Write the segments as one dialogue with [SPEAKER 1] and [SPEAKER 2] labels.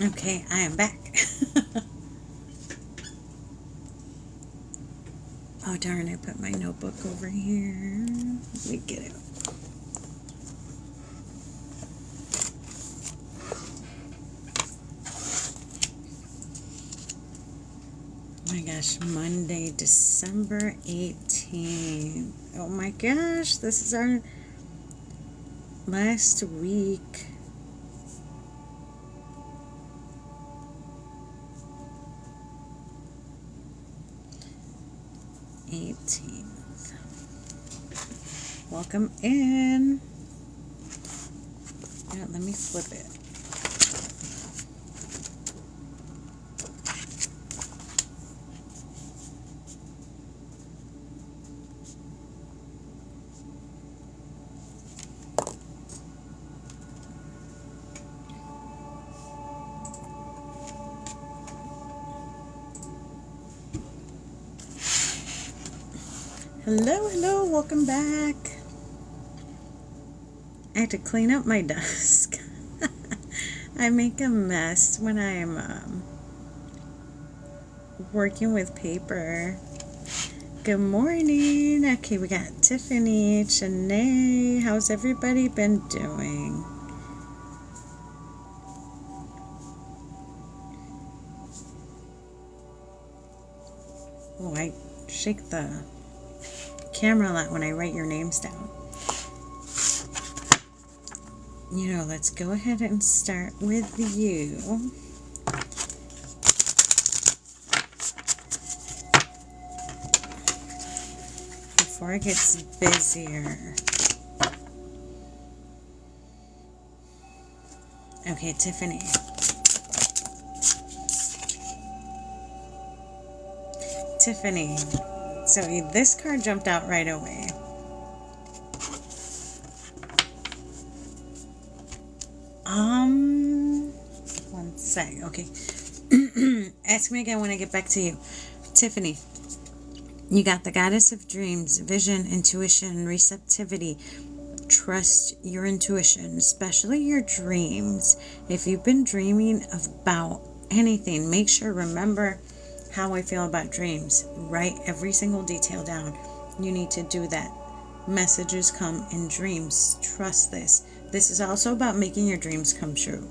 [SPEAKER 1] Okay, I am back. Oh darn, I put my notebook over here. Let me get it. Oh my gosh, Monday, December 18th. Oh my gosh, this is our last week. Welcome in. Yeah, let me flip it. Hello, hello, welcome back. I had to clean up my desk. I make a mess when I'm working with paper. Good morning. Okay, we got Tiffany, Channay. How's everybody been doing? Oh, I shake the camera a lot when I write your names down. You know, let's go ahead and start with you. Before it gets busier. Okay, Tiffany. Tiffany. So this card jumped out right away. One sec. Okay. Ask me again when I get back to you. Tiffany, you got the goddess of dreams, vision, intuition, receptivity. Trust your intuition, especially your dreams. If you've been dreaming about anything, make sure, remember how I feel about dreams. Write every single detail down. You need to do that. Messages come in dreams. Trust this. This is also about making your dreams come true.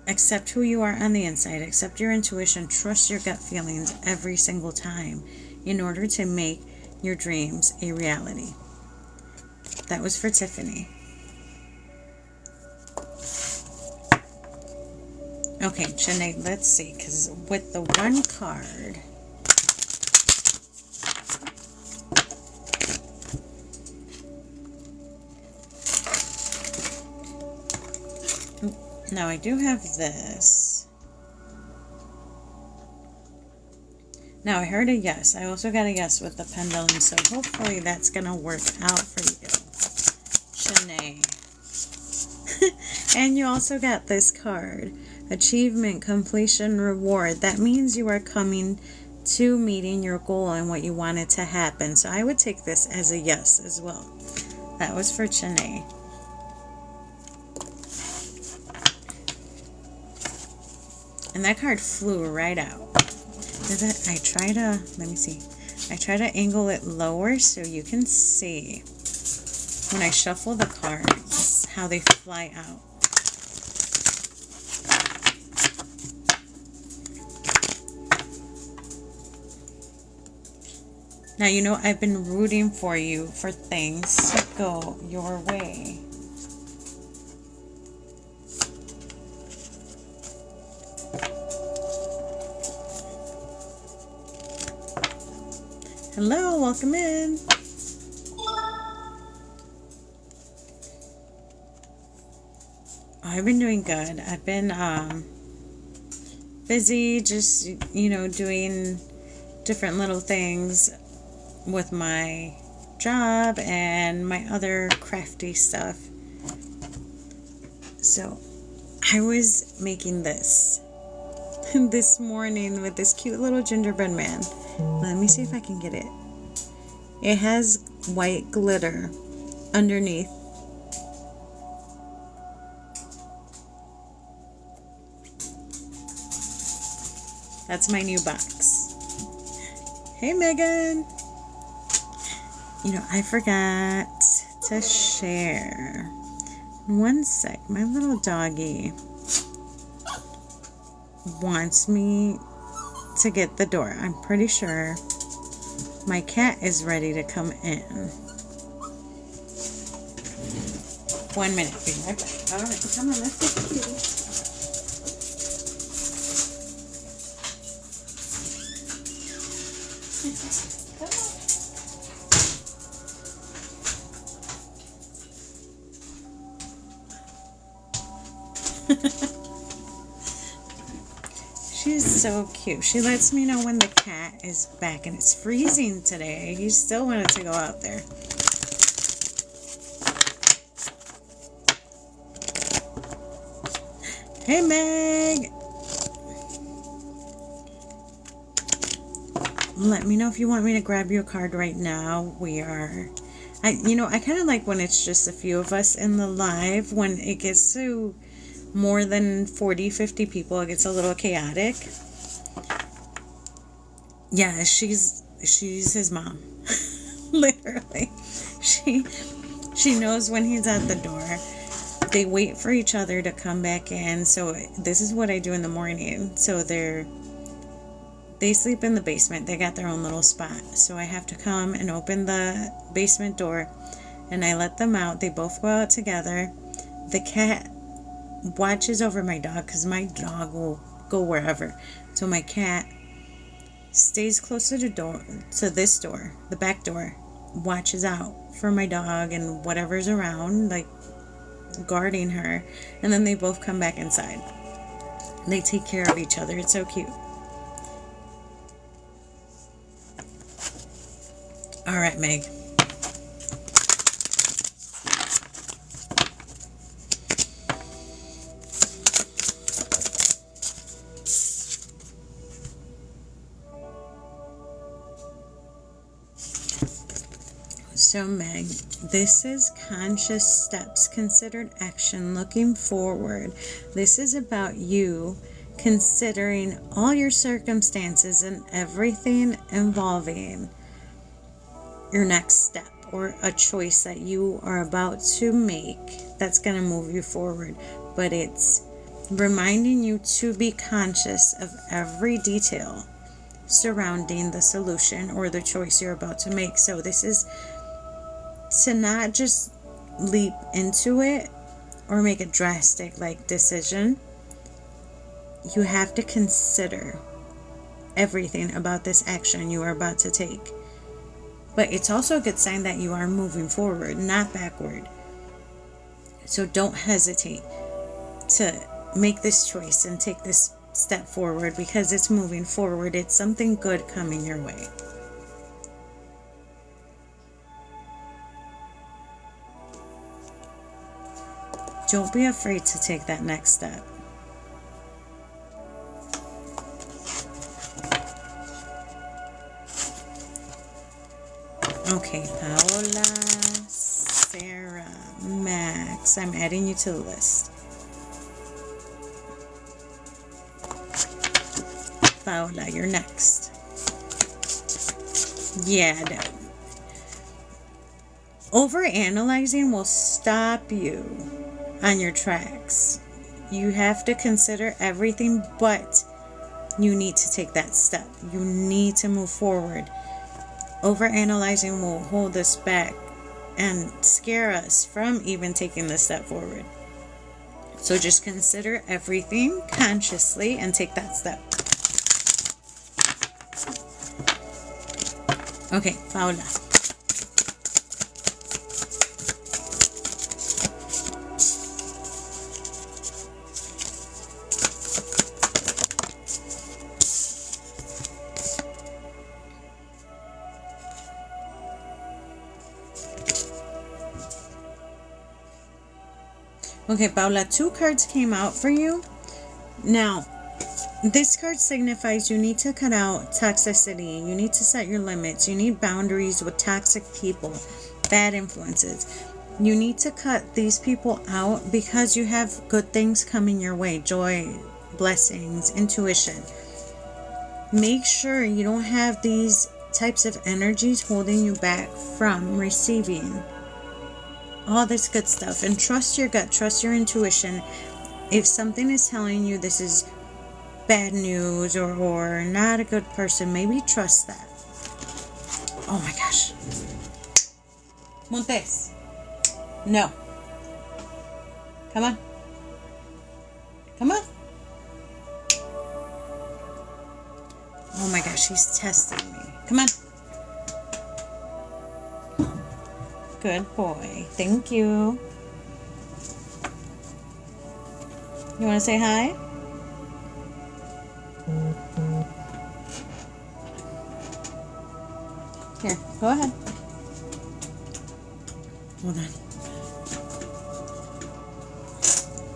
[SPEAKER 1] Accept who you are on the inside. Accept your intuition. Trust your gut feelings every single time in order to make your dreams a reality. That was for Tiffany. Okay, Channay, let's see, because with the one card, now I do have this. Now I heard a yes. I also got a yes with the pendulum, so hopefully that's going to work out for you, Channay. And you also got this card. Achievement, completion, reward. That means you are coming to meeting your goal and what you wanted to happen. So I would take this as a yes as well. That was for Channay. And that card flew right out. I try to, let me see. I try to angle it lower so you can see when I shuffle the cards how they fly out. Now, you know, I've been rooting for you for things to go your way. Hello, welcome in. I've been doing good. I've been busy just, you know, doing different little things with my job and my other crafty stuff. So I was making this this morning with this cute little gingerbread man. Let me see if I can get it. It has white glitter underneath. That's my new box. Hey, Megan. You know, I forgot to share. One sec. My little doggy wants me to get the door. I'm pretty sure my cat is ready to come in. 1 minute. Be right back. All right. Come on. Let's take the kitty. She's so cute. She lets me know when the cat is back, and it's freezing today. He still wanted to go out there. Hey, Meg. Let me know if you want me to grab you a card right now. We are... I kind of like when it's just a few of us in the live. When it gets to more than 40, 50 people, it gets a little chaotic. Yeah, she's his mom. Literally. She knows when he's at the door. They wait for each other to come back in. So this is what I do in the morning. So they sleep in the basement. They got their own little spot. So I have to come and open the basement door, and I let them out. They both go out together. The cat watches over my dog because my dog will go wherever. So my cat stays close to this door, the back door, watches out for my dog and whatever's around, like guarding her. And then they both come back inside. They take care of each other. It's so cute. All right, Meg. So, Meg, this is conscious steps, considered action, looking forward. This is about you considering all your circumstances and everything involving your next step or a choice that you are about to make that's going to move you forward. But it's reminding you to be conscious of every detail surrounding the solution or the choice you're about to make. So this is to not just leap into it or make a drastic decision. You have to consider everything about this action you are about to take. But it's also a good sign that you are moving forward, not backward. So don't hesitate to make this choice and take this step forward, because it's moving forward. It's something good coming your way. Don't be afraid to take that next step. Okay, Paola, Sarah, Max. I'm adding you to the list. Paola, you're next. Yeah, no. Overanalyzing will stop you on your tracks. You have to consider everything, but you need to take that step. You need to move forward. Overanalyzing will hold us back and scare us from even taking the step forward. So just consider everything consciously and take that step. Okay, Paola. Okay, Paola, 2 cards came out for you. Now, this card signifies you need to cut out toxicity. You need to set your limits. You need boundaries with toxic people, bad influences. You need to cut these people out because you have good things coming your way. Joy, blessings, intuition. Make sure you don't have these types of energies holding you back from receiving all this good stuff. And trust your gut, trust your intuition. If something is telling you this is bad news or not a good person, maybe trust that. Oh my gosh. Montes. No. Come on. Come on. Oh my gosh, he's testing me. Come on. Good boy. Thank you. You want to say hi? Here, go ahead. Hold on.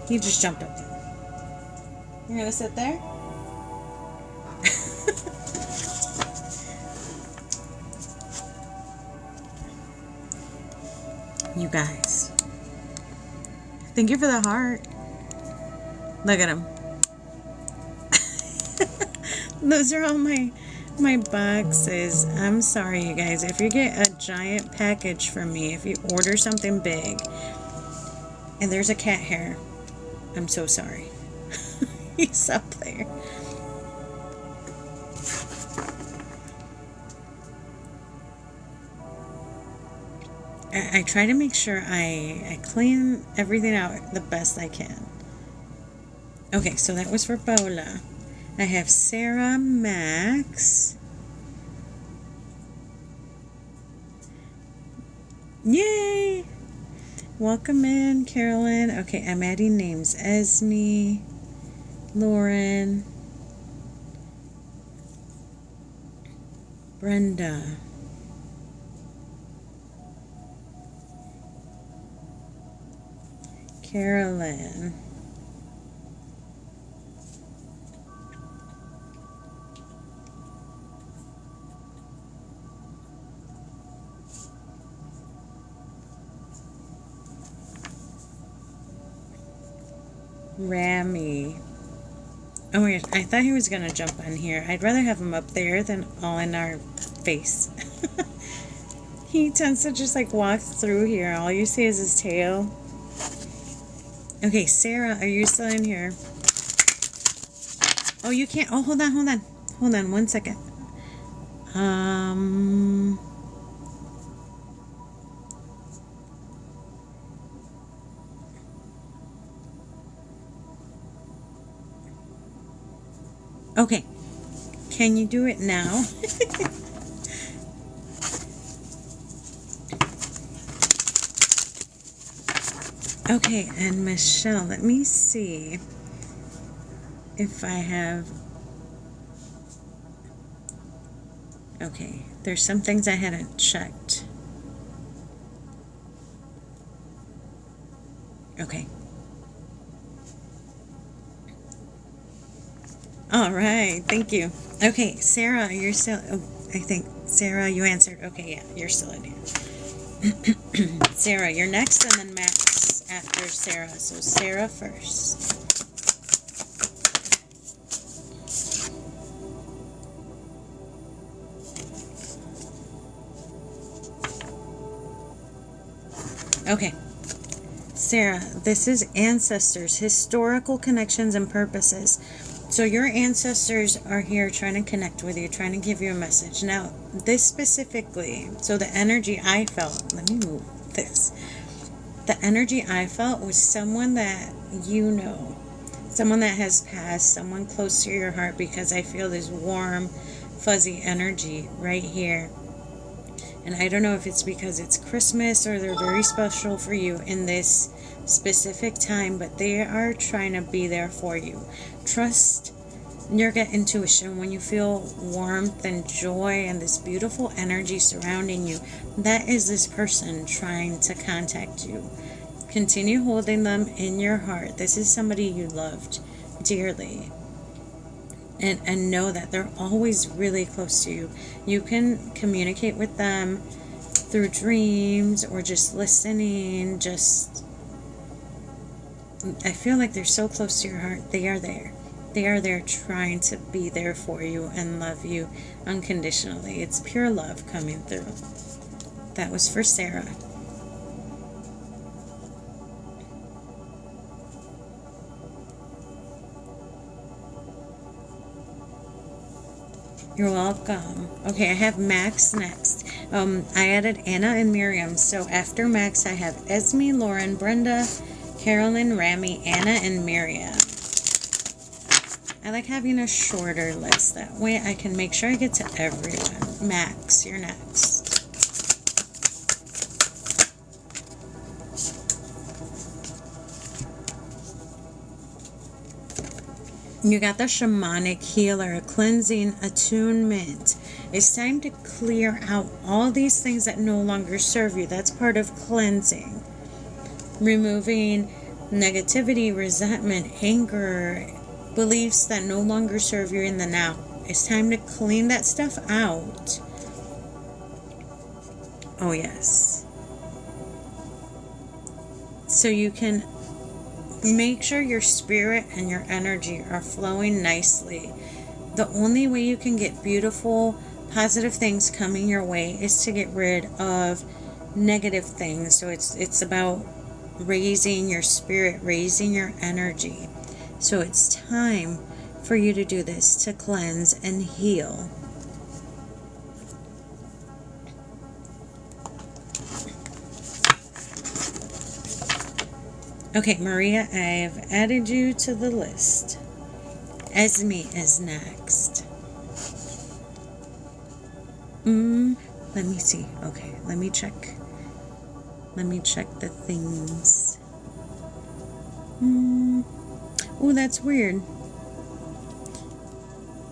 [SPEAKER 1] He just jumped up there. You're going to sit there? You guys. Thank you for the heart. Look at him. Those are all my boxes. I'm sorry, you guys. If you get a giant package from me, if you order something big, and there's a cat hair, I'm so sorry. He's up there. I try to make sure I clean everything out the best I can. Okay, so that was for Paola. I have Sarah, Max. Yay! Welcome in, Carolyn. Okay, I'm adding names. Esmi, Lauren, Brenda, Carolyn, Ramy. Oh my gosh, I thought he was going to jump on here. I'd rather have him up there than all in our face. He tends to just like walk through here. All you see is his tail. Okay, Sarah, are you still in here? Oh, you can't. Oh, hold on. Hold on 1 second. Okay. Can you do it now? Okay, and Michelle, let me see if I have... Okay, there's some things I hadn't checked. Okay. All right, thank you. Okay, Sarah, you're still... Oh, I think, Sarah, you answered. Okay, yeah, you're still in here. Sarah, you're next, and then Max after Sarah. So Sarah first. Okay. Sarah, this is ancestors, historical connections and purposes. So your ancestors are here trying to connect with you, trying to give you a message. Now, this specifically, so the energy I felt, let me move this. The energy I felt was someone that you know, someone that has passed, someone close to your heart, because I feel this warm, fuzzy energy right here. And I don't know if it's because it's Christmas or they're very special for you in this specific time, but they are trying to be there for you. Trust your gut intuition. When you feel warmth and joy and this beautiful energy surrounding you, that is this person trying to contact you. Continue holding them in your heart. This is somebody you loved dearly. And know that they're always really close to you. You can communicate with them through dreams or just listening. I feel like they're so close to your heart. They are there. They are there trying to be there for you and love you unconditionally. It's pure love coming through. That was for Sarah. You're welcome. Okay, I have Max next. I added Anna and Miriam. So after Max, I have Esmi, Lauren, Brenda, Carolyn, Ramy, Anna, and Miriam. I like having a shorter list. That way I can make sure I get to everyone. Max, you're next. You got the shamanic healer, cleansing attunement. It's time to clear out all these things that no longer serve you. That's part of cleansing. Removing negativity, resentment, anger, beliefs that no longer serve you in the now. It's time to clean that stuff out. Oh, yes. So you can make sure your spirit and your energy are flowing nicely. The only way you can get beautiful, positive things coming your way is to get rid of negative things. So it's about raising your spirit, raising your energy. So it's time for you to do this, to cleanse and heal. Okay, Maria, I've added you to the list. Esmi is next. Let me see. Okay, let me check. Let me check the things. Oh, that's weird.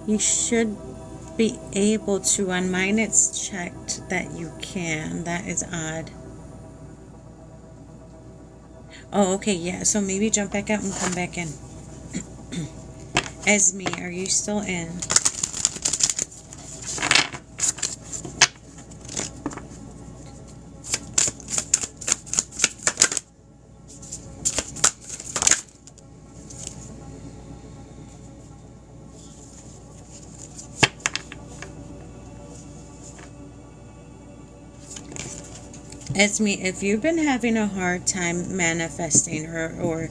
[SPEAKER 1] You should be able to. On mine, it's checked that you can. That is odd. Oh, okay, yeah. So maybe jump back out and come back in. Esmi, are you still in? Esmi, if you've been having a hard time manifesting or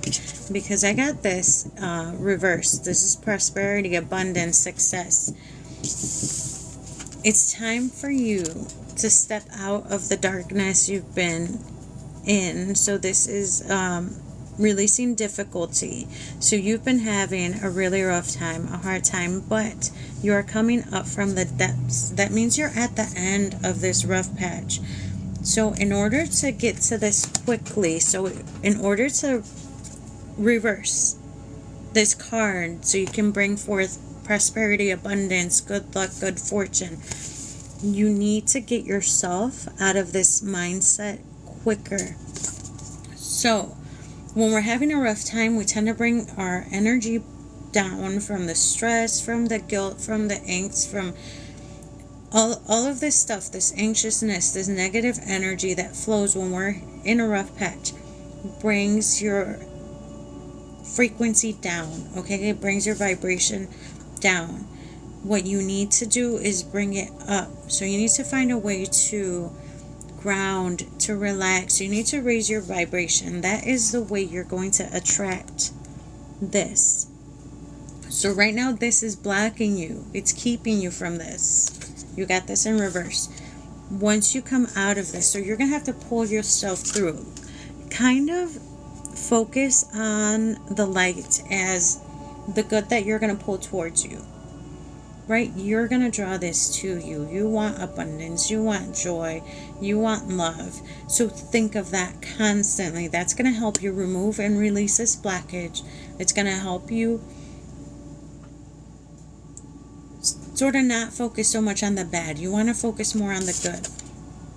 [SPEAKER 1] because I got this reversed, this is prosperity, abundance, success. It's time for you to step out of the darkness you've been in. So this is releasing difficulty. So you've been having a really rough time, a hard time, but you are coming up from the depths. That means you're at the end of this rough patch. So in order to get to this quickly, so in order to reverse this card so you can bring forth prosperity, abundance, good luck, good fortune, you need to get yourself out of this mindset quicker. So when we're having a rough time, we tend to bring our energy down from the stress, from the guilt, from the angst, from all of this stuff, this anxiousness, this negative energy that flows when we're in a rough patch brings your frequency down, okay? It brings your vibration down. What you need to do is bring it up. So you need to find a way to ground, to relax. You need to raise your vibration. That is the way you're going to attract this. So right now, this is blocking you. It's keeping you from this. You got this in reverse. Once you come out of this, so you're going to have to pull yourself through. Kind of focus on the light as the good that you're going to pull towards you. Right? You're going to draw this to you. You want abundance. You want joy. You want love. So think of that constantly. That's going to help you remove and release this blockage. It's going to help you sort of not focus so much on the bad. You want to focus more on the good.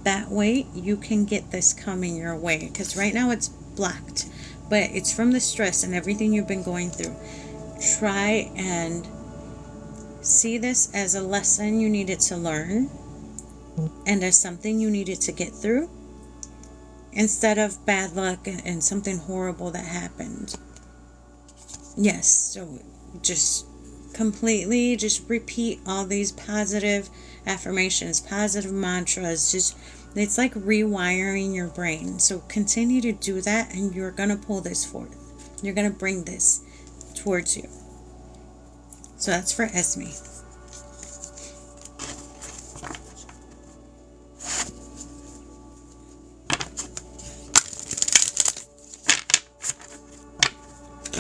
[SPEAKER 1] That way you can get this coming your way. Because right now it's blocked. But it's from the stress and everything you've been going through. Try and see this as a lesson you needed to learn. And as something you needed to get through. Instead of bad luck and something horrible that happened. Yes, so just completely just repeat all these positive affirmations, positive mantras. Just, it's like rewiring your brain. So continue to do that, and you're going to pull this forth. You're going to bring this towards you. So that's for Esmi.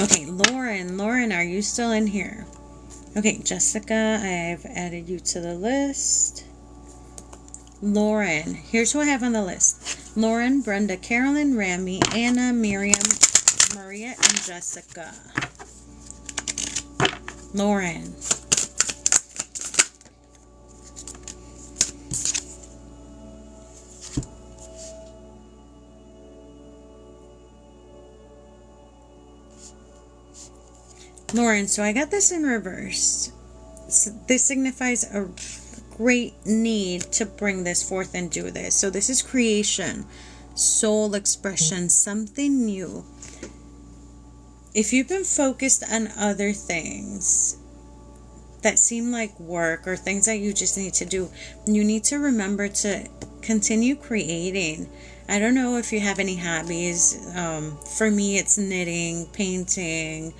[SPEAKER 1] Okay, Lauren, are you still in here? Okay, Jessica, I've added you to the list. Lauren, here's who I have on the list. Lauren, Brenda, Carolyn, Ramy, Anna, Miriam, Maria, and Jessica. Lauren. Lauren, so I got this in reverse. So this signifies a great need to bring this forth and do this. So this is creation, soul expression, something new. If you've been focused on other things that seem like work or things that you just need to do, you need to remember to continue creating. I don't know if you have any hobbies. For me, it's knitting, painting,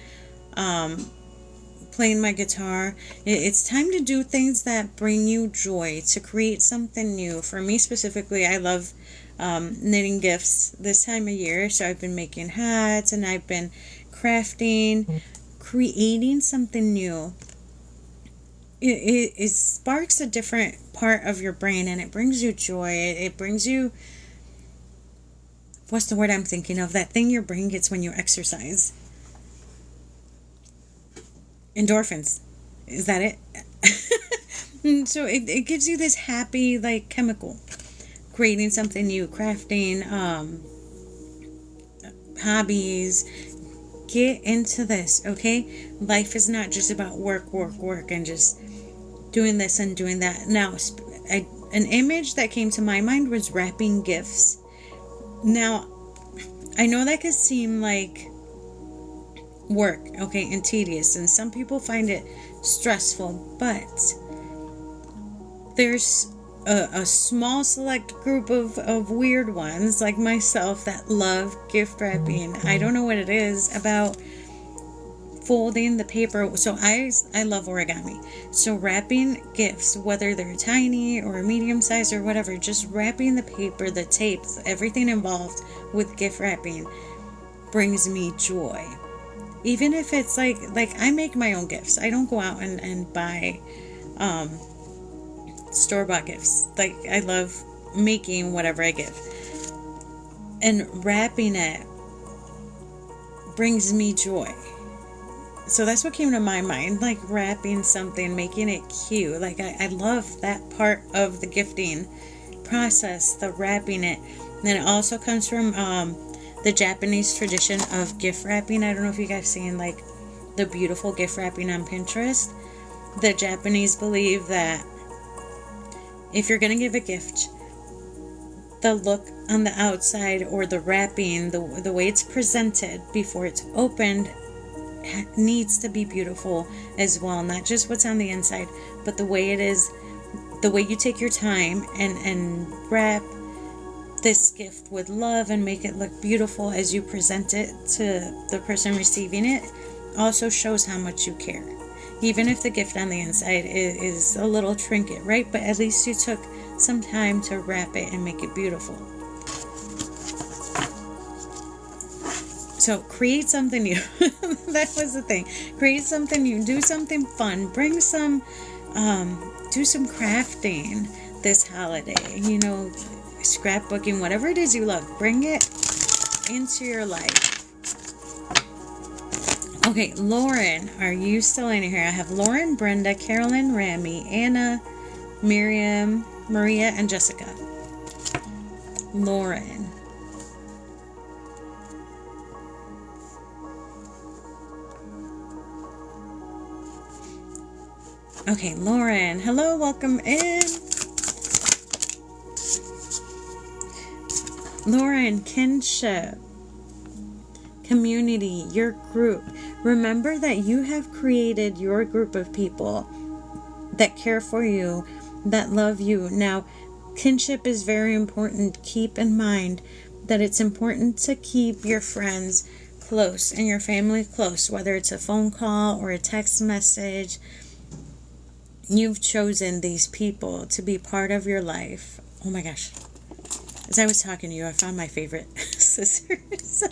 [SPEAKER 1] playing my guitar. It's time to do things that bring you joy, to create something new. For me specifically, I love knitting gifts this time of year. So I've been making hats, and I've been crafting, creating something new. It sparks a different part of your brain, and it brings you joy. It brings you, what's the word I'm thinking of? That thing your brain gets when you exercise. Endorphins. Is that it? So it gives you this happy, like, chemical. Creating something new, crafting, hobbies. Get into this, okay? Life is not just about work, and just doing this and doing that. Now, an image that came to my mind was wrapping gifts. Now, I know that could seem like work, okay, and tedious, and some people find it stressful, but there's a small select group of weird ones like myself that love gift wrapping. I don't know what it is about folding the paper. So I love origami. So wrapping gifts, whether they're tiny or medium size or whatever, just wrapping the paper, the tape, everything involved with gift wrapping brings me joy. Even if it's like I make my own gifts. I don't go out and buy store-bought gifts. Like, I love making whatever I give. And wrapping it brings me joy. So that's what came to my mind. Like, wrapping something, making it cute. Like, I love that part of the gifting process, the wrapping it. And then it also comes from the Japanese tradition of gift wrapping. I don't know if you guys seen, like, the beautiful gift wrapping on Pinterest. The Japanese believe that if you're going to give a gift, the look on the outside or the wrapping, the way it's presented before it's opened needs to be beautiful as well. Not just what's on the inside, but the way it is, the way you take your time and wrap this gift with love and make it look beautiful as you present it to the person receiving it also shows how much you care. Even if the gift on the inside is a little trinket, right? But at least you took some time to wrap it and make it beautiful. So create something new. That was the thing. Create something new. Do something fun. Bring some, do some crafting this holiday. You know, scrapbooking, whatever it is you love. Bring it into your life. Okay, Lauren, are you still in here? I have Lauren, Brenda, Carolyn, Ramy, Anna, Miriam, Maria, and Jessica. Lauren. Okay, Lauren. Hello, welcome in. Lauren, kinship, community, your group. Remember that you have created your group of people that care for you, that love you. Now, kinship is very important. Keep in mind that it's important to keep your friends close and your family close, whether it's a phone call or a text message. You've chosen these people to be part of your life. Oh my gosh. As I was talking to you, I found my favorite scissors.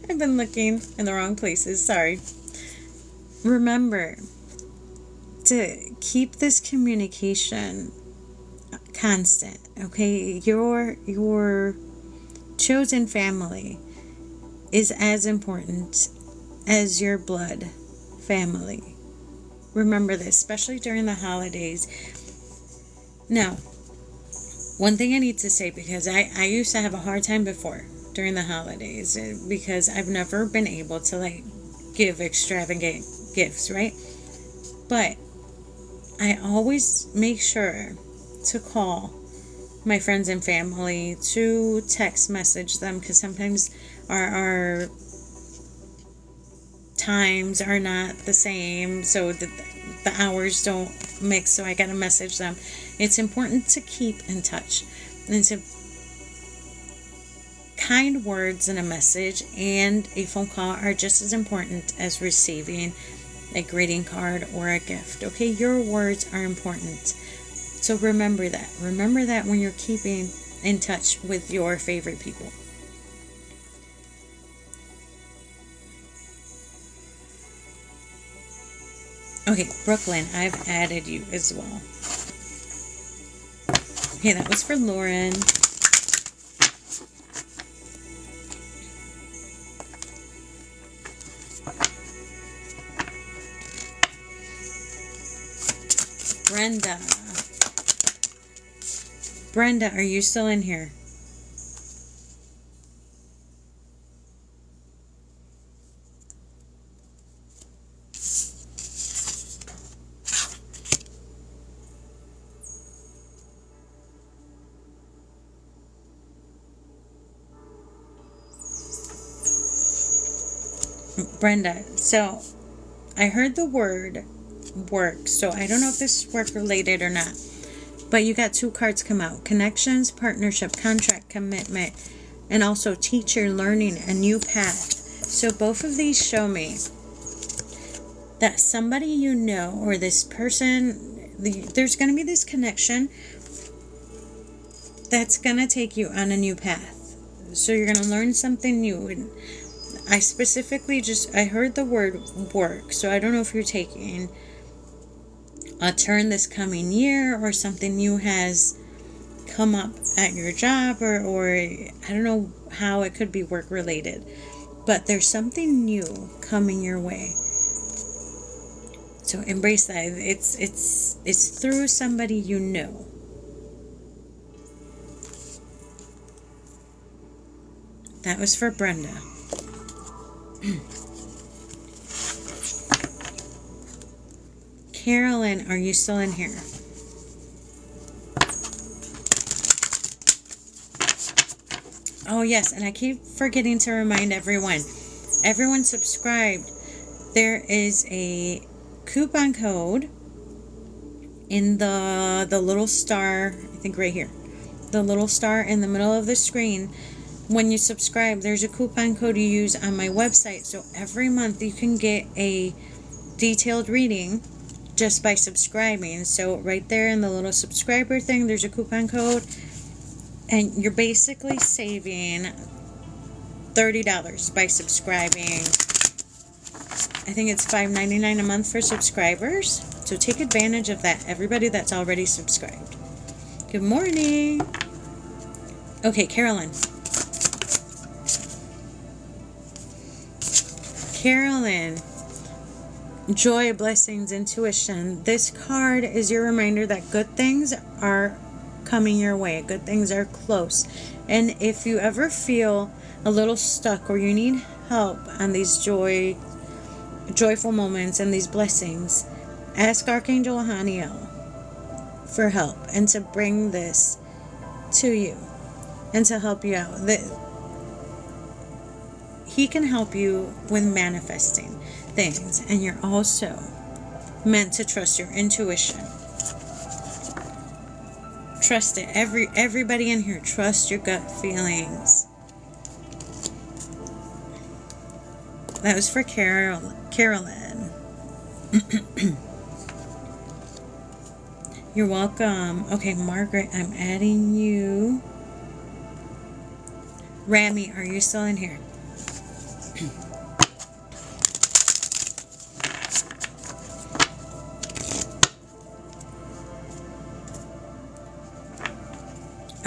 [SPEAKER 1] I've been looking in the wrong places. Sorry. Remember to keep this communication constant. Okay? Your chosen family is as important as your blood family. Remember this, especially during the holidays. Now, one thing I need to say, because I used to have a hard time before during the holidays, because I've never been able to give extravagant gifts, right? But I always make sure to call my friends and family, to text message them, because sometimes our times are not the same, so the hours don't mix, so I gotta message them. It's important to keep in touch, and to kind words in a message and a phone call are just as important as receiving a greeting card or a gift. Okay, your words are important, so remember that. Remember that when you're keeping in touch with your favorite people. Okay, Brooklyn, I've added you as well. Okay, that was for Lauren. Brenda, are you still in here? Brenda, so I heard the word work, so I don't know if this is work related or not, but you got 2 cards come out: connections, partnership, contract, commitment, and also teacher, learning, a new path. So both of these show me that somebody you know, or this person, there's going to be this connection that's going to take you on a new path. So you're going to learn something new. And I specifically I heard the word work, so I don't know if you're taking a turn this coming year, or something new has come up at your job, or I don't know how it could be work related, but there's something new coming your way. So embrace that. It's through somebody you know. That was for Brenda. Carolyn, are you still in here? Oh, yes, and I keep forgetting to remind everyone subscribed. There is a coupon code in the little star, I think right here. The little star in the middle of the screen. When you subscribe, there's a coupon code you use on my website. So every month you can get a detailed reading just by subscribing. So right there in the little subscriber thing, there's a coupon code, and you're basically saving $30 by subscribing. I think it's $5.99 a month for subscribers. So take advantage of that, everybody that's already subscribed. Good morning. Okay, Carolyn, joy, blessings, intuition. This card is your reminder that good things are coming your way. Good things are close. And if you ever feel a little stuck, or you need help on these joyful moments and these blessings, ask Archangel Haniel for help, and to bring this to you and to help you out. he can help you with manifesting things. And you're also meant to trust your intuition. Trust it. Everybody in here, trust your gut feelings. That was for Carolyn. You're welcome. Okay, Margaret, I'm adding you. Ramy, are you still in here?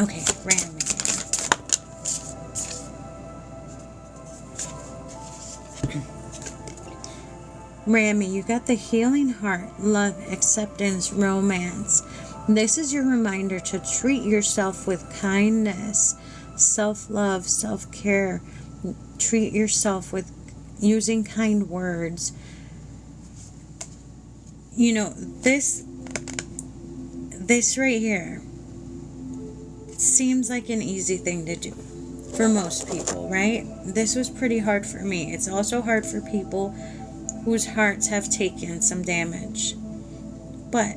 [SPEAKER 1] Okay, Ramy. Ramy, you got the healing heart, love, acceptance, romance. This is your reminder to treat yourself with kindness, self-love, self-care. Treat yourself with using kind words. You know, this right here seems like an easy thing to do for most people, right? This was pretty hard for me. It's also hard for people whose hearts have taken some damage. But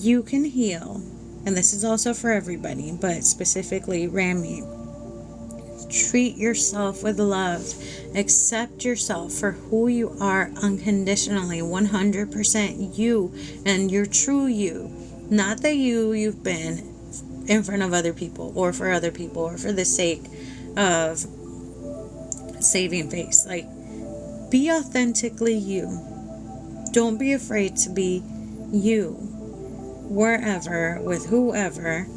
[SPEAKER 1] you can heal, and this is also for everybody, but specifically Ramy. Treat yourself with love. Accept yourself for who you are unconditionally, 100% you, and your true you. Not the you've been in front of other people, or for other people, or for the sake of saving face. Like, be authentically you. Don't be afraid to be you. Wherever, with whoever.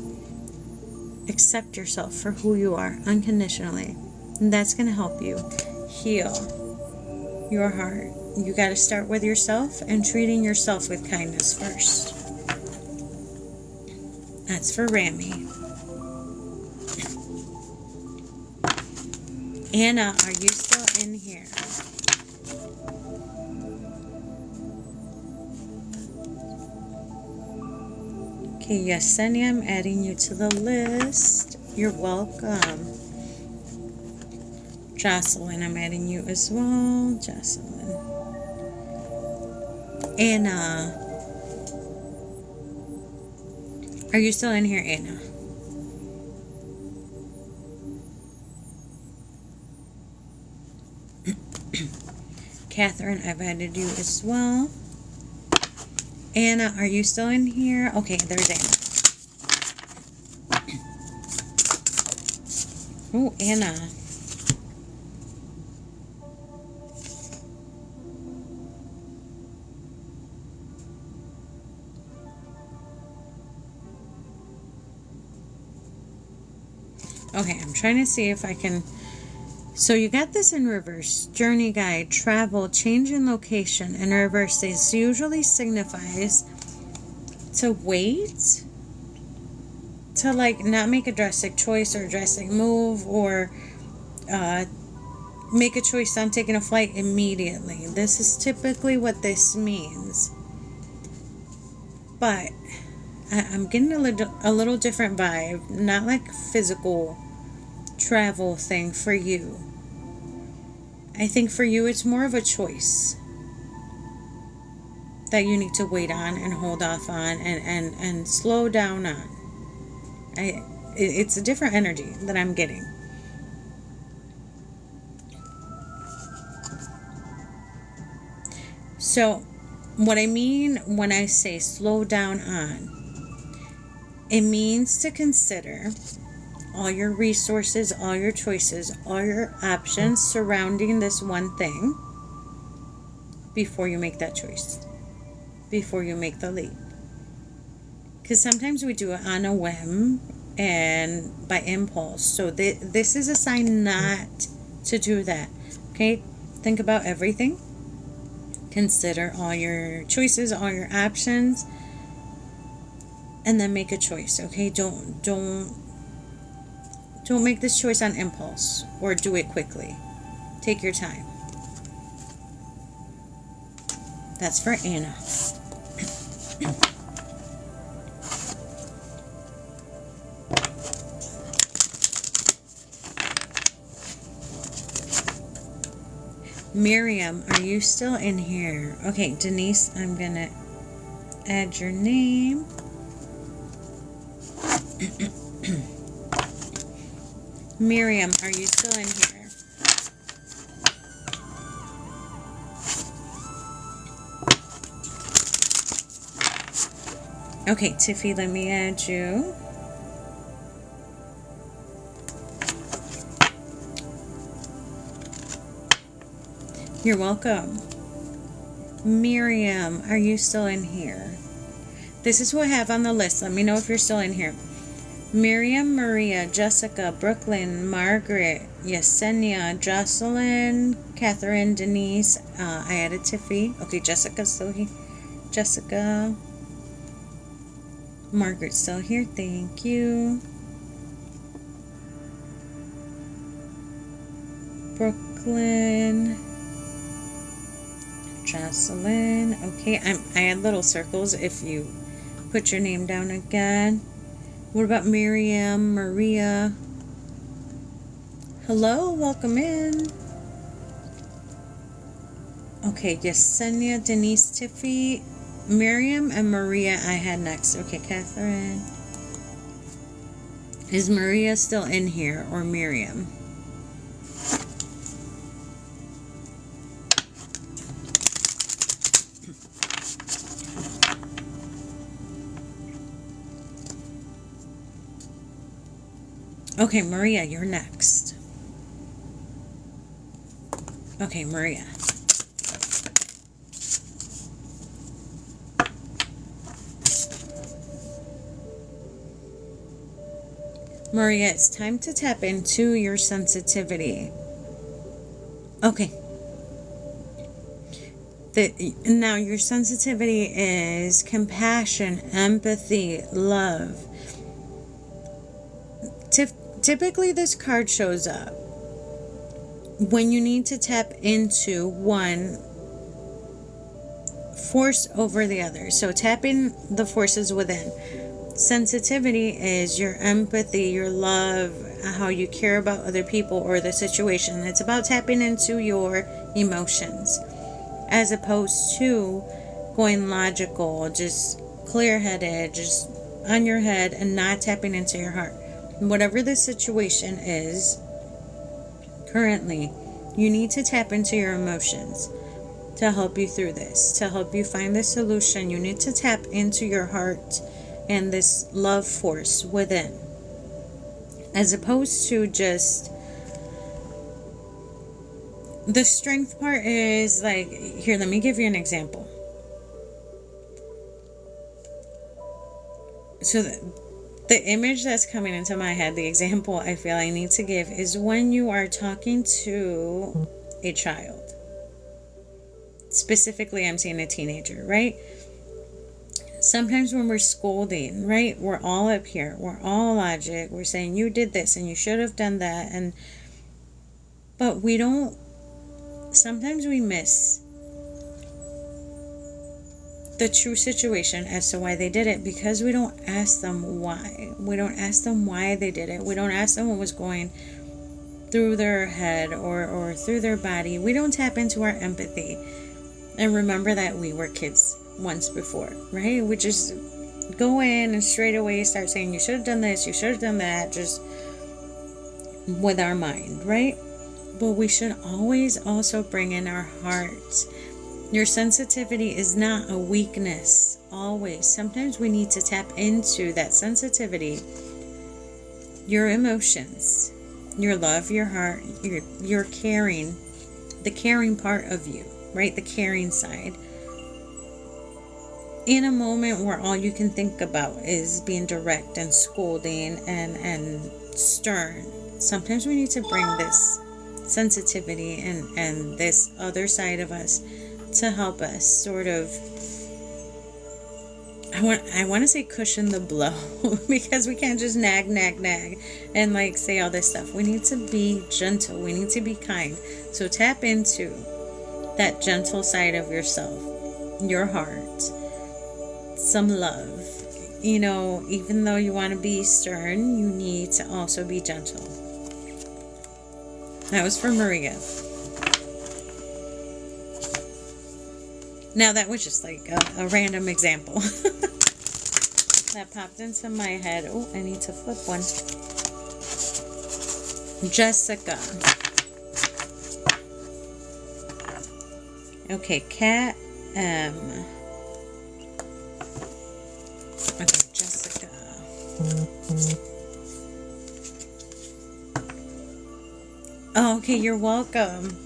[SPEAKER 1] Accept yourself for who you are unconditionally. And that's going to help you heal your heart. You got to start with yourself and treating yourself with kindness first. That's for Ramy. Anna, are you still in here? Okay, Yesenia, I'm adding you to the list. You're welcome. Jocelyn, I'm adding you as well. Jocelyn. Anna. Are you still in here, Anna? Katharine, I've added you as well. Anna, are you still in here? Okay, there's Anna. Oh, Anna. Okay, I'm trying to see if I can... So you got this in reverse. Journey guide, travel, change in location. In reverse, this usually signifies to wait, to like not make a drastic choice or a drastic move, or make a choice on taking a flight immediately. This is typically what this means. But I'm getting a little different vibe. Not like physical travel thing for you. I think for you it's more of a choice that you need to wait on and hold off on and slow down on. It's a different energy that I'm getting. So what I mean when I say slow down on, it means to consider all your resources, all your choices, all your options surrounding this one thing before you make that choice, before you make the leap. Because sometimes we do it on a whim and by impulse. So this is a sign not to do that. Okay? Think about everything. Consider all your choices, all your options, and then make a choice. Okay? Don't make this choice on impulse or do it quickly. Take your time. That's for Anna. Miriam, are you still in here? Okay, Denise, I'm going to add your name. Miriam, are you still in here? Okay, Tiffy, let me add you. You're welcome. Miriam, are you still in here? This is who I have on the list. Let me know if you're still in here. Miriam, Maria, Jessica, Brooklyn, Margaret, Yesenia, Jocelyn, Katharine, Denise. I added Tiffy. Okay, Jessica's still here. Jessica. Margaret's still here. Thank you. Brooklyn. Jocelyn. Okay, I add little circles if you put your name down again. What about Miriam, Maria? Hello, welcome in. Okay, Yesenia, Denise, Tiffy, Miriam, and Maria I had next. Okay, Katharine. Is Maria still in here or Miriam? Okay, Maria, you're next. Okay, Maria. Maria, it's time to tap into your sensitivity. Okay. Now, your sensitivity is compassion, empathy, love. Typically, this card shows up when you need to tap into one force over the other. So tapping the forces within. Sensitivity is your empathy, your love, how you care about other people or the situation. It's about tapping into your emotions as opposed to going logical, just clear-headed, just on your head and not tapping into your heart. Whatever the situation is currently, you need to tap into your emotions to help you through this, to help you find the solution. You need to tap into your heart and this love force within, as opposed to just the strength part is like, here, let me give you an example. So the image that's coming into my head, the example I feel I need to give is when you are talking to a child. Specifically, I'm saying a teenager, right? Sometimes when we're scolding, right? We're all up here. We're all logic. We're saying you did this and you should have done that. But we don't, sometimes we miss the true situation as to why they did it, because we don't ask them why. We don't ask them why they did it. We don't ask them what was going through their head or through their body. We don't tap into our empathy and remember that we were kids once before, right? We just go in and straight away start saying you should have done this, you should have done that, just with our mind, right? But we should always also bring in our heart. Your sensitivity is not a weakness, always. Sometimes we need to tap into that sensitivity, your emotions, your love, your heart, your caring, the caring part of you, right? The caring side. In a moment where all you can think about is being direct and scolding and stern, sometimes we need to bring this sensitivity and this other side of us to help us sort of, I want to say cushion the blow, because we can't just nag and like say all this stuff. We need to be gentle. We need to be kind. So tap into that gentle side of yourself, your heart, some love. You know, even though you want to be stern, you need to also be gentle. That was for Maria. Now that was just like a random example that popped into my head. Oh, I need to flip one. Jessica. Okay, Khem. Okay, Jessica. Oh, okay, you're welcome.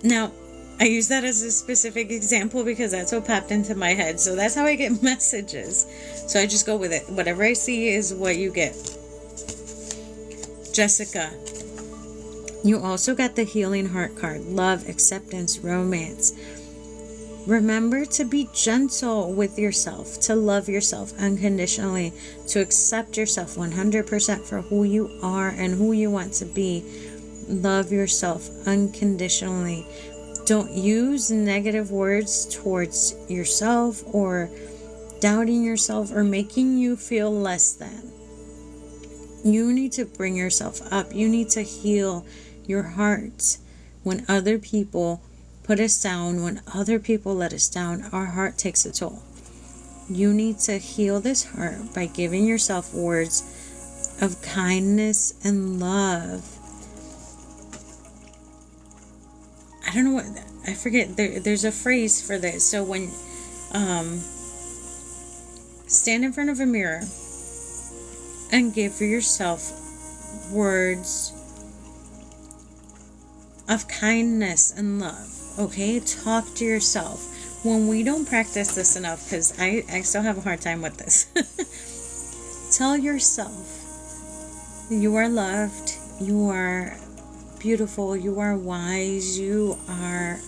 [SPEAKER 1] Now, I use that as a specific example because that's what popped into my head. So that's how I get messages. So I just go with it. Whatever I see is what you get. Jessica. You also got the healing heart card. Love, acceptance, romance. Remember to be gentle with yourself, to love yourself unconditionally, to accept yourself 100% for who you are and who you want to be. Love yourself unconditionally. Don't use negative words towards yourself or doubting yourself or making you feel less than. You need to bring yourself up. You need to heal your heart. When other people put us down, when other people let us down, our heart takes a toll. You need to heal this heart by giving yourself words of kindness and love. I don't know what, I forget, there's a phrase for this. So when stand in front of a mirror and give yourself words of kindness and love. Okay, talk to yourself. When we don't practice this enough, because I still have a hard time with this. Tell yourself you are loved, you are beautiful, you are wise, you are...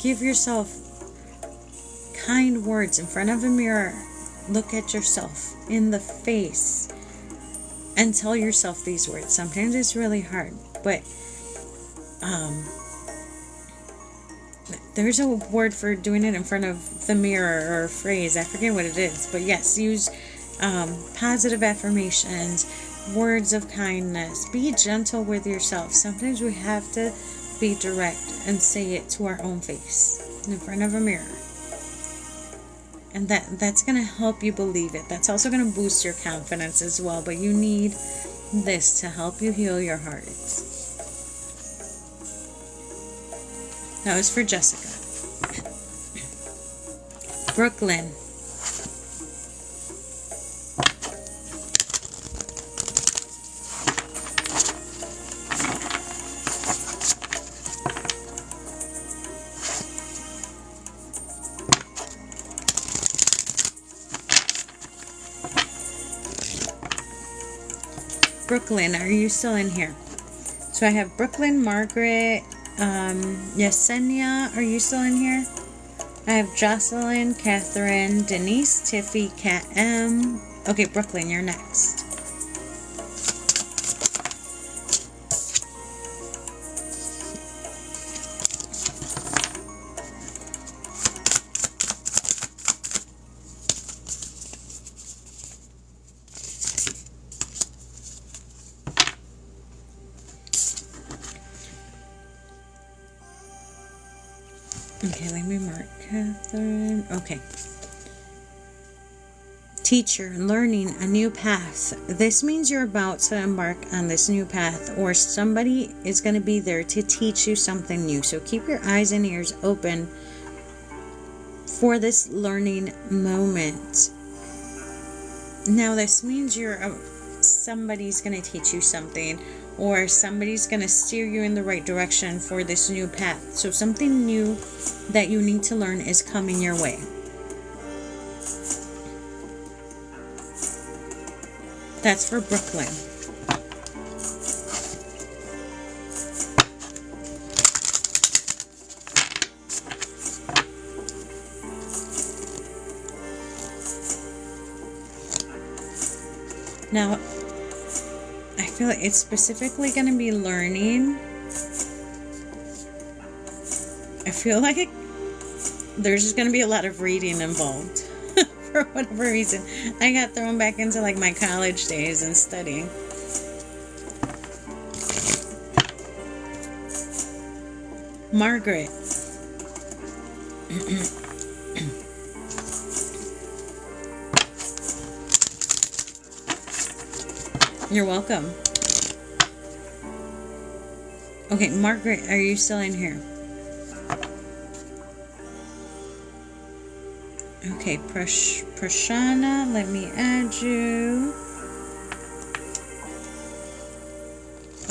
[SPEAKER 1] Give yourself kind words in front of a mirror. Look at yourself in the face and tell yourself these words. Sometimes it's really hard, but there's a word for doing it in front of the mirror or a phrase. I forget what it is, but yes, use positive affirmations, words of kindness. Be gentle with yourself. Sometimes we have to be direct and say it to our own face in front of a mirror. And that's going to help you believe it. That's also going to boost your confidence as well. But you need this to help you heal your heart. That was for Jessica. Brooklyn. Brooklyn, are you still in here? So I have Brooklyn, Margaret, Yesenia, are you still in here? I have Jocelyn, Katharine, Denise, Tiffany, Khem. Okay, Brooklyn, you're next. Okay, let me mark Katharine. Okay. Teacher, learning a new path. This means you're about to embark on this new path, or somebody is going to be there to teach you something new. So keep your eyes and ears open for this learning moment. Now, this means somebody's going to teach you something, or somebody's going to steer you in the right direction for this new path. So something new that you need to learn is coming your way. That's for Brooklyn. Now, I feel like it's specifically going to be learning. I feel like there's just going to be a lot of reading involved. For whatever reason. I got thrown back into like my college days and studying. Margaret. You're welcome. Okay, Margaret, are you still in here? Okay, Prashana, let me add you.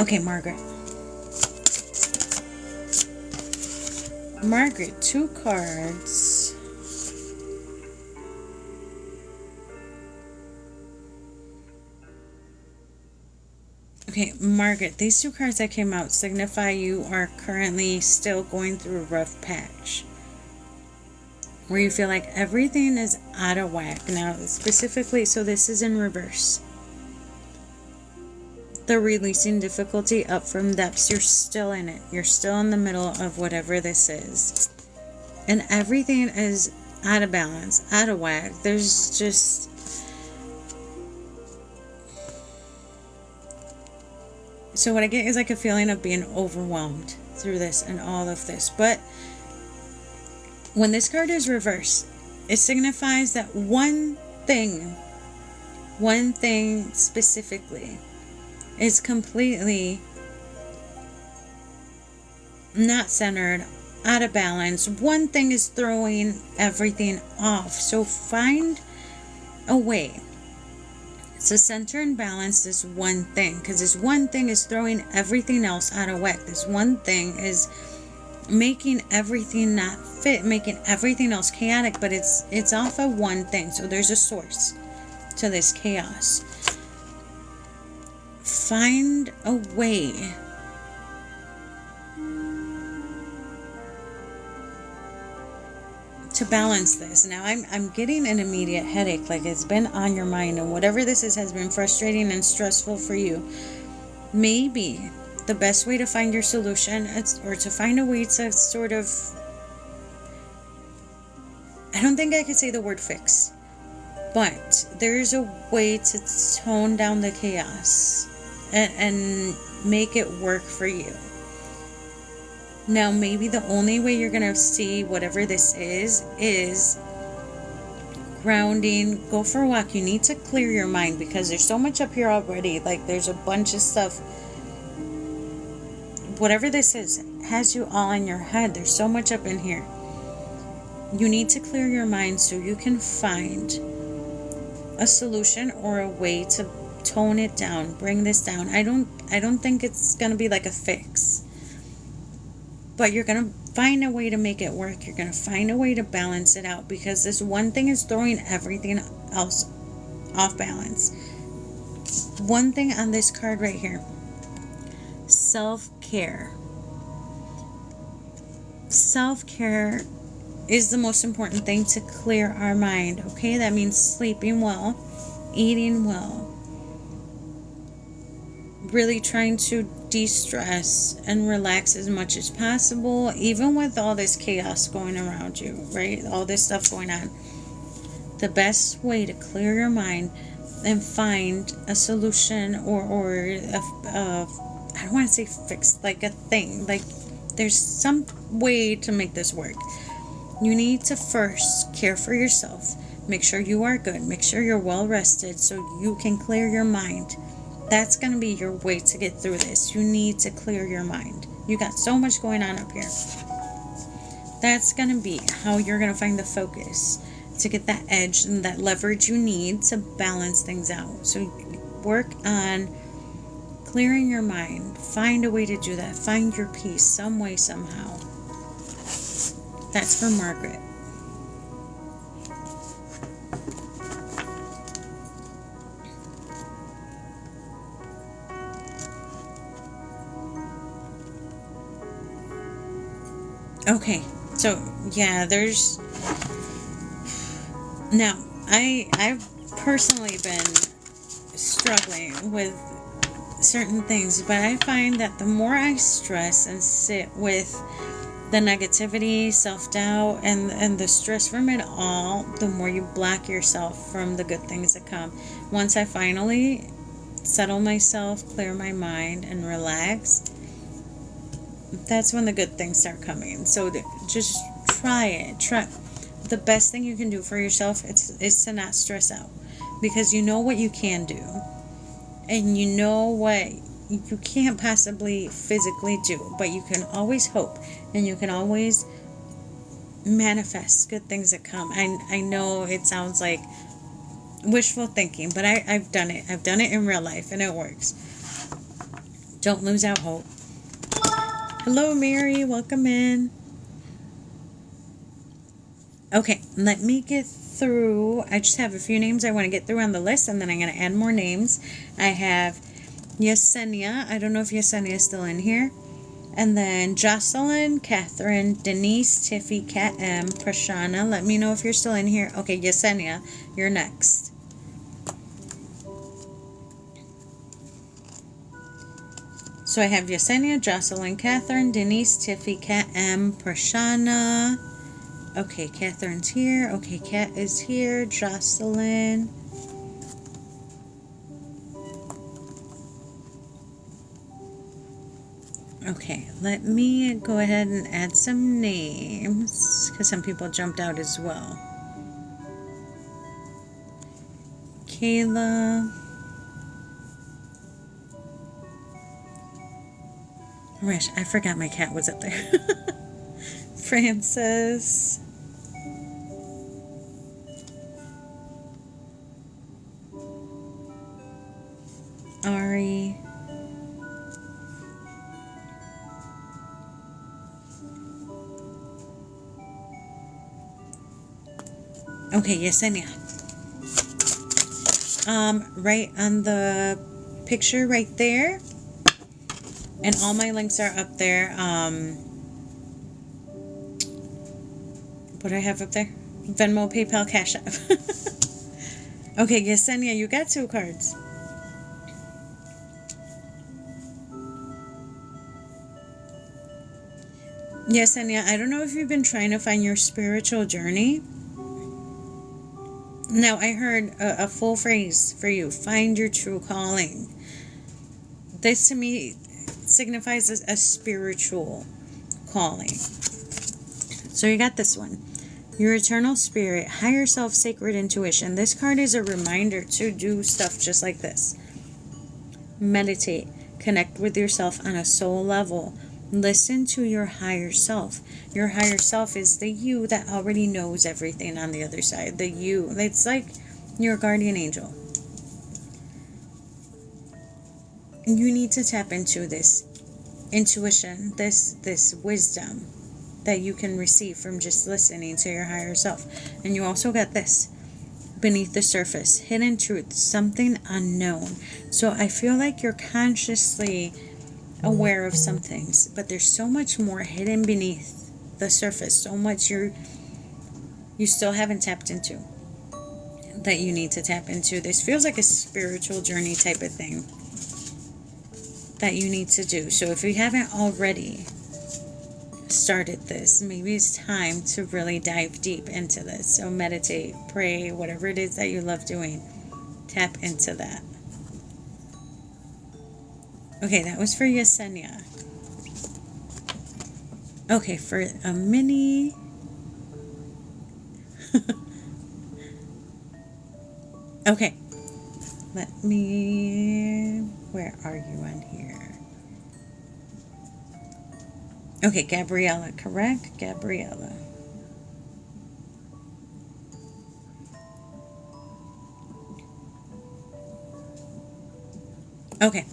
[SPEAKER 1] Okay, Margaret. Margaret, 2 cards. Okay, Margaret, these 2 cards that came out signify you are currently still going through a rough patch, where you feel like everything is out of whack. Now, specifically, so this is in reverse. The releasing difficulty up from depths, you're still in it. You're still in the middle of whatever this is. And everything is out of balance, out of whack. There's just... So what I get is like a feeling of being overwhelmed through this and all of this. But when this card is reversed, it signifies that one thing specifically is completely not centered, out of balance. One thing is throwing everything off. So find a way to center and balance this one thing, because this one thing is throwing everything else out of whack. This one thing is making everything not fit, making everything else chaotic, but it's off of one thing. So there's a source to this chaos. Find a way to balance this. Now I'm getting an immediate headache, like it's been on your mind, and whatever this is has been frustrating and stressful for you. Maybe the best way to find your solution is, or to find a way to sort of, I don't think I could say the word fix, but there's a way to tone down the chaos and make it work for you. Now, maybe the only way you're going to see whatever this is grounding. Go for a walk. You need to clear your mind, because there's so much up here already. Like, there's a bunch of stuff. Whatever this is has you all in your head. There's so much up in here. You need to clear your mind so you can find a solution or a way to tone it down, bring this down. I don't think it's going to be like a fix, but you're going to find a way to make it work. You're going to find a way to balance it out, because this one thing is throwing everything else off balance. One thing on this card right here: self-care. Self-care is the most important thing to clear our mind. Okay, that means sleeping well, eating well, really trying to de-stress and relax as much as possible, even with all this chaos going around you, right? All this stuff going on. The best way to clear your mind and find a solution or I don't want to say fix, like a thing, like there's some way to make this work. You need to first care for yourself. Make sure you are good. Make sure you're well rested so you can clear your mind. That's going to be your way to get through this. You need to clear your mind. You got so much going on up here. That's going to be how you're going to find the focus to get that edge and that leverage you need to balance things out. So work on clearing your mind. Find a way to do that. Find your peace some way, somehow. That's for Margaret. Okay, so yeah, there's now I've personally been struggling with certain things, but I find that the more I stress and sit with the negativity, self-doubt, and the stress from it all, the more you block yourself from the good things that come. Once I finally settle myself, clear my mind, and relax, that's when the good things start coming. So just try it. Try. The best thing you can do for yourself is to not stress out, because you know what you can do, and you know what you can't possibly physically do, but you can always hope, and you can always manifest good things that come. I know it sounds like wishful thinking, but I've done it. I've done it in real life, and it works. Don't lose out hope. Hello, Mary. Welcome in. Okay, let me get through. I just have a few names I want to get through on the list, and then I'm going to add more names. I have Yesenia. I don't know if Yesenia is still in here. And then Jocelyn, Katharine, Denise, Tiffy, Khem, Prashana. Let me know if you're still in here. Okay, Yesenia, you're next. So I have Yesenia, Jocelyn, Katharine, Denise, Tiffy, Khem, Prashana. Okay, Katharine's here. Okay, Kat is here. Jocelyn. Okay, let me go ahead and add some names, because some people jumped out as well. Kayla. I forgot my cat was up there. Francis. Ari. Okay, Yesenia. Right on the picture right there. And all my links are up there. What do I have up there? Venmo, PayPal, Cash App. Okay, Yesenia, you got 2 cards. Yesenia, I don't know if you've been trying to find your spiritual journey. Now, I heard a full phrase for you. Find your true calling. This to me signifies a spiritual calling. So you got this one. Your eternal spirit, higher self, sacred intuition. This card is a reminder to do stuff just like this. Meditate. Connect with yourself on a soul level. Listen to your higher self. Your higher self is the you that already knows everything on the other side. The you. It's like your guardian angel. You need to tap into this intuition, this wisdom that you can receive from just listening to your higher self. And you also got this. Beneath the surface. Hidden truths. Something unknown. So I feel like you're consciously aware of some things, but there's so much more hidden beneath the surface, so much you still haven't tapped into, that you need to tap into. This feels like a spiritual journey type of thing that you need to do. So if you haven't already started this, maybe it's time to really dive deep into this. So meditate, pray, whatever it is that you love doing, tap into that. Okay, that was for Yesenia. Okay, for a mini... Okay. Let me... Where are you on here? Okay, Gabriela, correct? Gabriela. Okay.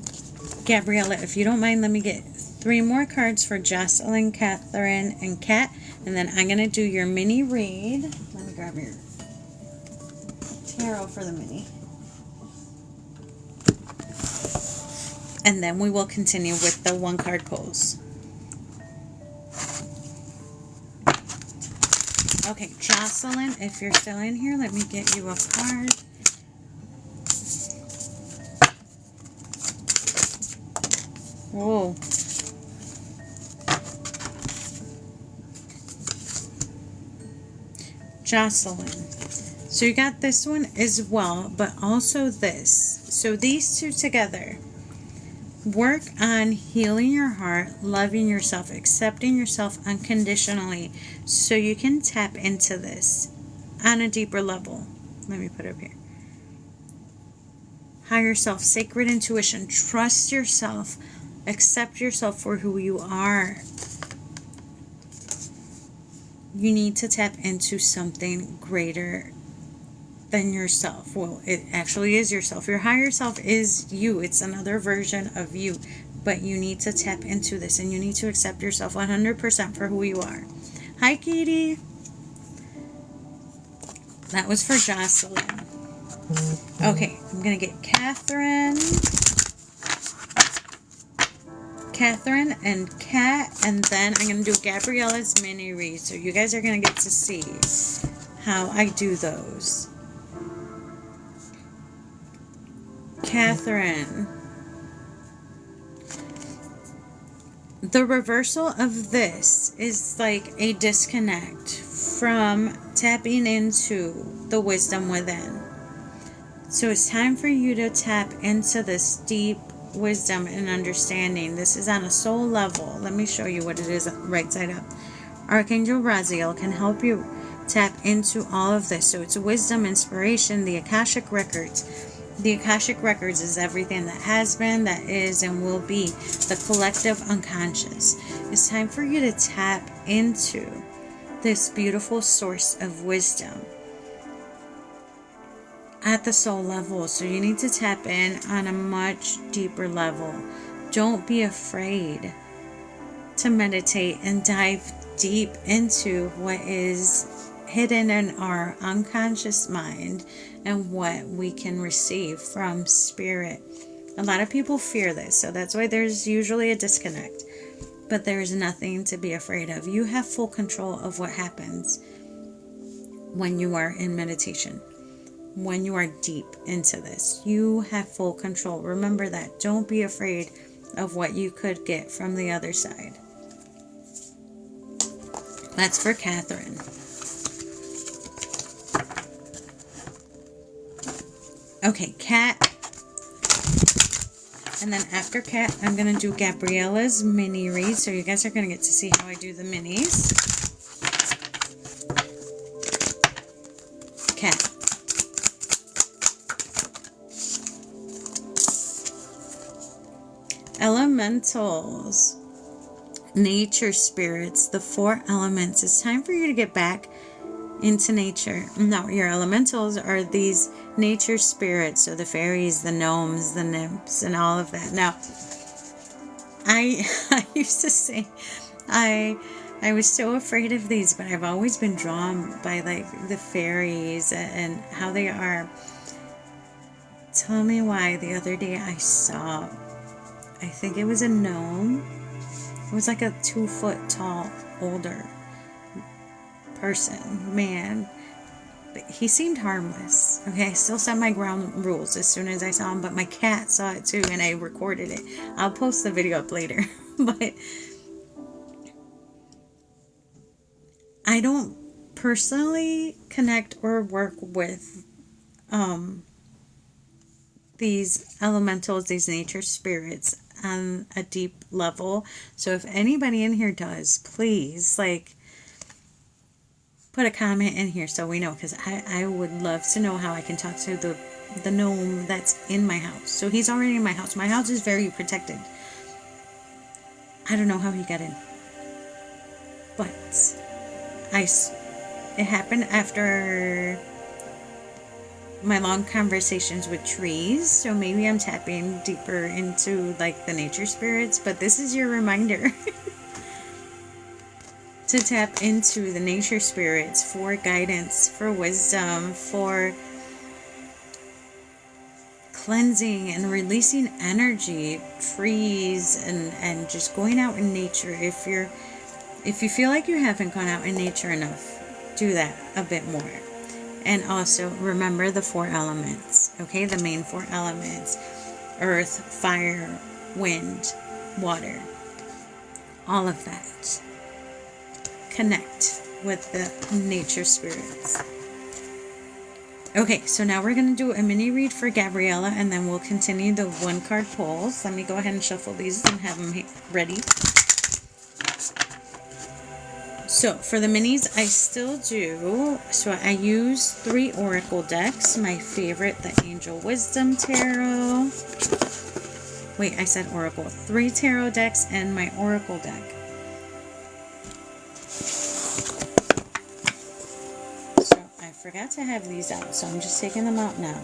[SPEAKER 1] Gabriela, if you don't mind, let me get 3 more cards for Jocelyn, Katharine, and Kat, and then I'm going to do your mini read. Let me grab your tarot for the mini. And then we will continue with the 1-card pulls. Okay, Jocelyn, if you're still in here, let me get you a card. Whoa. Jocelyn. So you got this one as well, but also this. So these two together Work on healing your heart, loving yourself, accepting yourself unconditionally so you can tap into this on a deeper level. Let me put it up here. Higher self, sacred intuition, trust yourself, accept yourself for who you are. You need to tap into something greater than yourself. Well, it actually is yourself. Your higher self is you. It's another version of you. But you need to tap into this, and you need to accept yourself 100% for who you are. Hi, Katie. That was for Jocelyn. Okay, I'm going to get Katharine and Kat, and then I'm going to do Gabriela's mini read. So you guys are going to get to see how I do those. Katharine. The reversal of this is like a disconnect from tapping into the wisdom within. So it's time for you to tap into this deep wisdom and understanding. This is on a soul level. Let me show you what it is right side up. Archangel Raziel can help you tap into all of this. So it's wisdom, inspiration, the Akashic Records. The Akashic Records is everything that has been, that is, and will be. The collective unconscious. It's time for you to tap into this beautiful source of wisdom at the soul level. So you need to tap in on a much deeper level. Don't be afraid to meditate and dive deep into what is hidden in our unconscious mind and what we can receive from spirit. A lot of people fear this, so that's why there's usually a disconnect. But there's nothing to be afraid of. You have full control of what happens when you are in meditation. When you are deep into this, you have full control. Remember that. Don't be afraid of what you could get from the other side. That's for Katharine. Okay, Kat. And then after Kat, I'm going to do Gabriela's mini read. So you guys are going to get to see how I do the minis. Kat. Elementals, nature spirits, the 4 elements. It's time for you to get back into nature. Now, your elementals are these nature spirits, so the fairies, the gnomes, the nymphs, and all of that. Now, I used to say I was so afraid of these, but I've always been drawn by like the fairies and how they are. Tell me why. The other day I saw, I think it was a gnome. It was like a 2-foot tall, older person, man. But he seemed harmless. Okay, I still set my ground rules as soon as I saw him, but my cat saw it too, and I recorded it. I'll post the video up later. But I don't personally connect or work with these elementals, these nature spirits on a deep level. So if anybody in here does, please put a comment in here so we know, because I would love to know how I can talk to the gnome that's in my house. So he's already in my house. My house is very protected. I don't know how he got in, but it happened after my long conversations with trees, so maybe I'm tapping deeper into like the nature spirits. But this is your reminder to tap into the nature spirits for guidance, for wisdom, for cleansing and releasing energy, trees, and just going out in nature. If you feel like you haven't gone out in nature enough, do that a bit more. And also remember the 4 elements, okay? The main 4 elements: earth, fire, wind, water. All of that. Connect with the nature spirits. Okay, so now we're going to do a mini read for Gabriela, and then we'll continue the one card pulls. Let me go ahead and shuffle these and have them ready. So for the minis, I still do. So I use 3 oracle decks. My favorite, the Angel Wisdom Tarot. Wait, I said oracle. 3 tarot decks and my oracle deck. So I forgot to have these out, so I'm just taking them out now.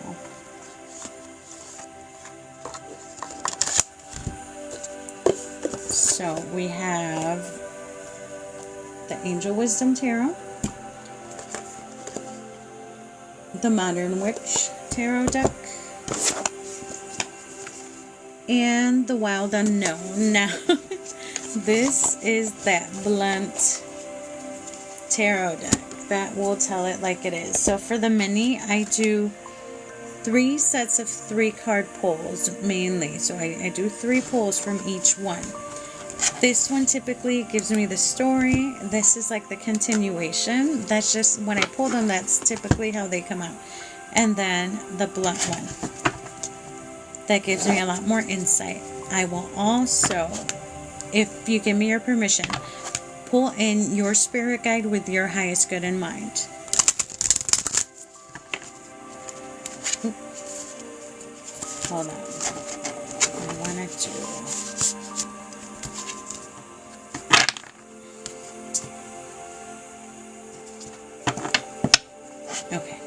[SPEAKER 1] So we have the Angel Wisdom Tarot, the Modern Witch Tarot deck, and the Wild Unknown. Now, this is that blunt tarot deck that will tell it like it is. So for the mini, I do 3 sets of 3 card pulls mainly. So I do 3 pulls from each one. This one typically gives me the story. This is like the continuation. That's just, when I pull them, that's typically how they come out. And then the blunt one. That gives me a lot more insight. I will also, if you give me your permission, pull in your spirit guide with your highest good in mind. Hold on. I want to do... Okay.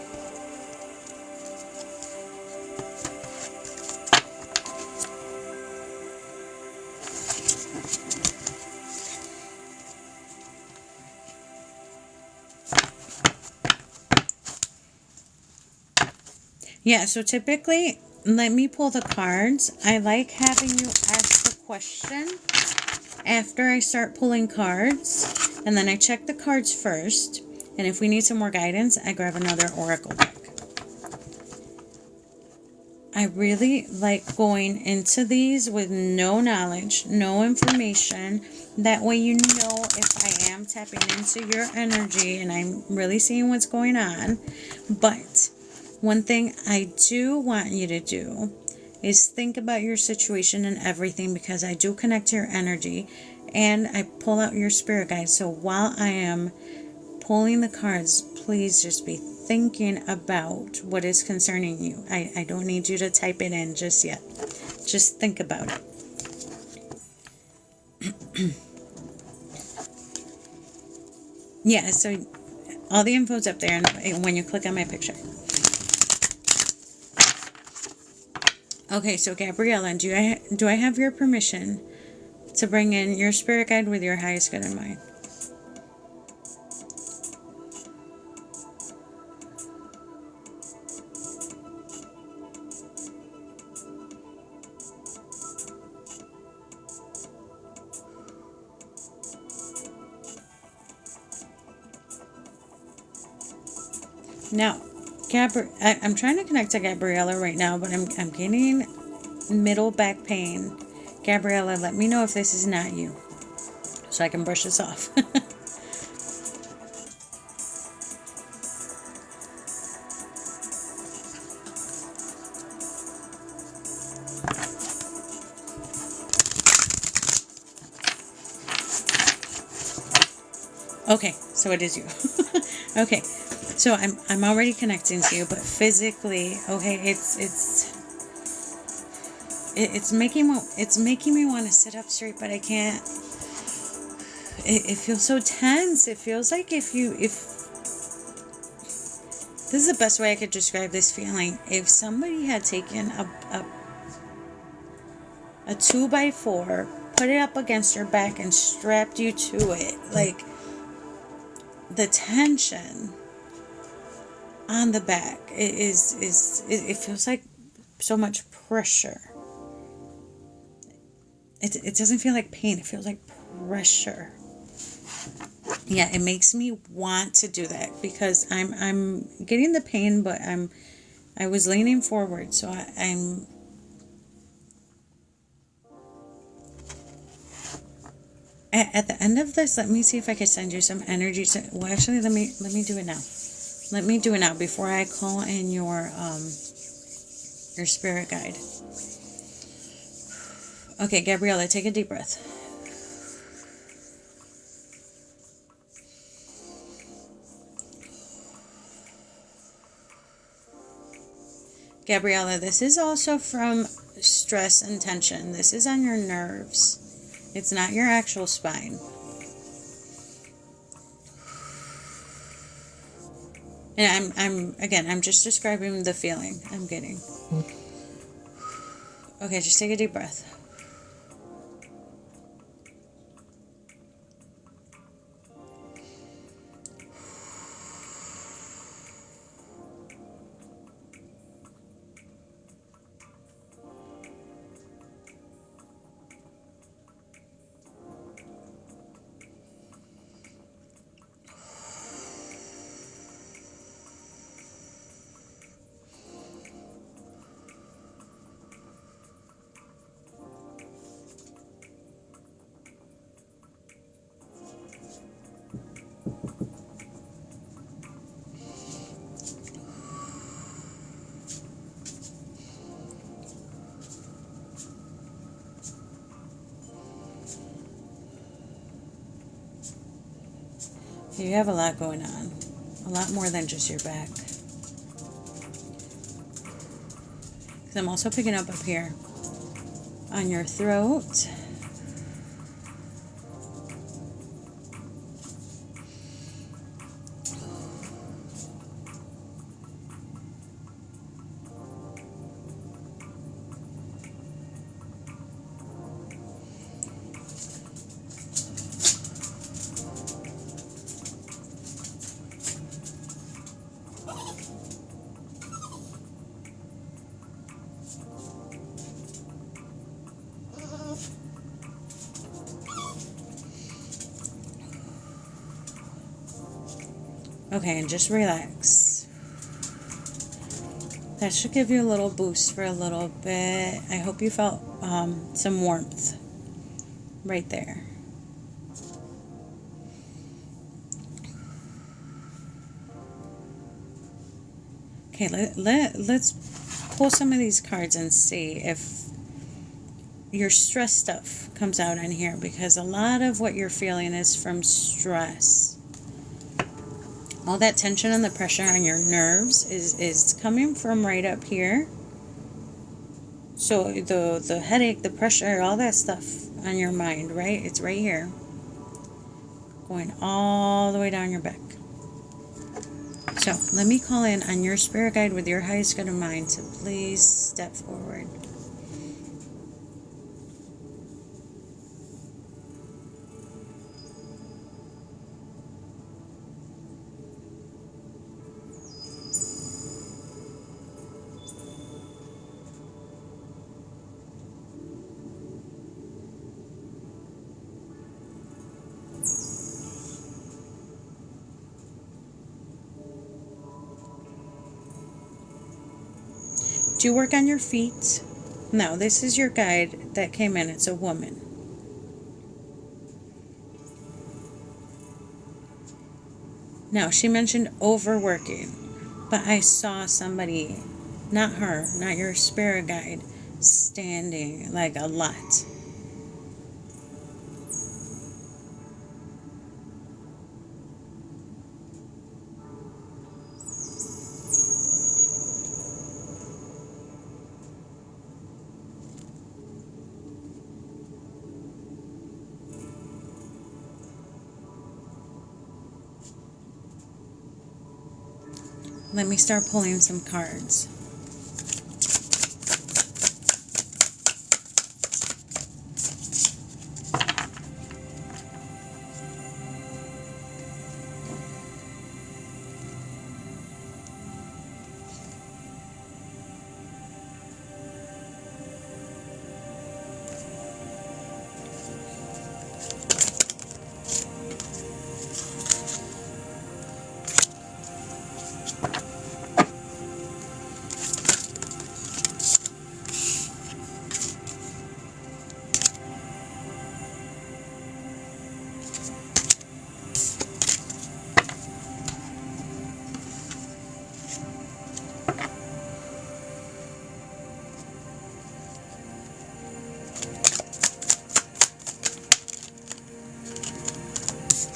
[SPEAKER 1] Yeah, so typically, let me pull the cards. I like having you ask the question after I start pulling cards, and then I check the cards first. And if we need some more guidance, I grab another oracle deck. I really like going into these with no knowledge, no information. That way you know if I am tapping into your energy and I'm really seeing what's going on. But one thing I do want you to do is think about your situation and everything, because I do connect to your energy and I pull out your spirit guide. So while I am pulling the cards, please just be thinking about what is concerning you. I don't need you to type it in just yet. Just think about it. Yeah, so all the info's up there and when you click on my picture. Okay, so Gabriela, do I have your permission to bring in your spirit guide with your highest good in mind? Now, I'm trying to connect to Gabriela right now, but I'm getting middle back pain. Gabriela, let me know if this is not you, so I can brush this off. Okay, so it is you. Okay, so I'm already connecting to you, but physically, okay, it's making me want to sit up straight, but I can't. It feels so tense. It feels like if this is the best way I could describe this feeling. If somebody had taken a 2x4, put it up against your back and strapped you to it, like the tension on the back it feels like so much pressure. It doesn't feel like pain. It feels like pressure. Yeah, it makes me want to do that because I'm getting the pain, but I was leaning forward, so I'm. At the end of this, let me see if I can send you some energy. Well, actually, let me do it now. Let me do it now before I call in your spirit guide. Okay, Gabriela, take a deep breath. Gabriela, this is also from stress and tension. This is on your nerves. It's not your actual spine. And I'm just describing the feeling I'm getting. Okay, just take a deep breath. You have a lot going on. A lot more than just your back. I'm also picking up here on your throat. Okay, and just relax. That should give you a little boost for a little bit. I hope you felt some warmth right there. Okay, let's pull some of these cards and see if your stress stuff comes out on here, because a lot of what you're feeling is from stress. All that tension and the pressure on your nerves is coming from right up here. So the headache, the pressure, all that stuff on your mind, right? It's right here. Going all the way down your back. So let me call in on your spirit guide with your highest good in mind to please step forward. Do you work on your feet? No, this is your guide that came in. It's a woman. Now, she mentioned overworking, but I saw somebody, not her, not your spirit guide, standing like a lot. Let me start pulling some cards.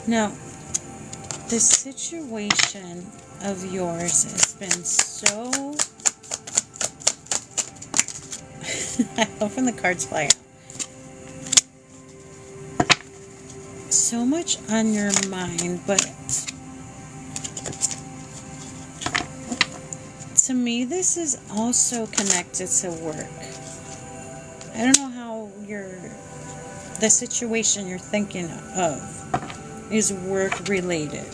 [SPEAKER 1] Now, the situation of yours has been so... I hope when the cards fly out. So much on your mind, but to me, this is also connected to work. I don't know how the situation you're thinking of is work related.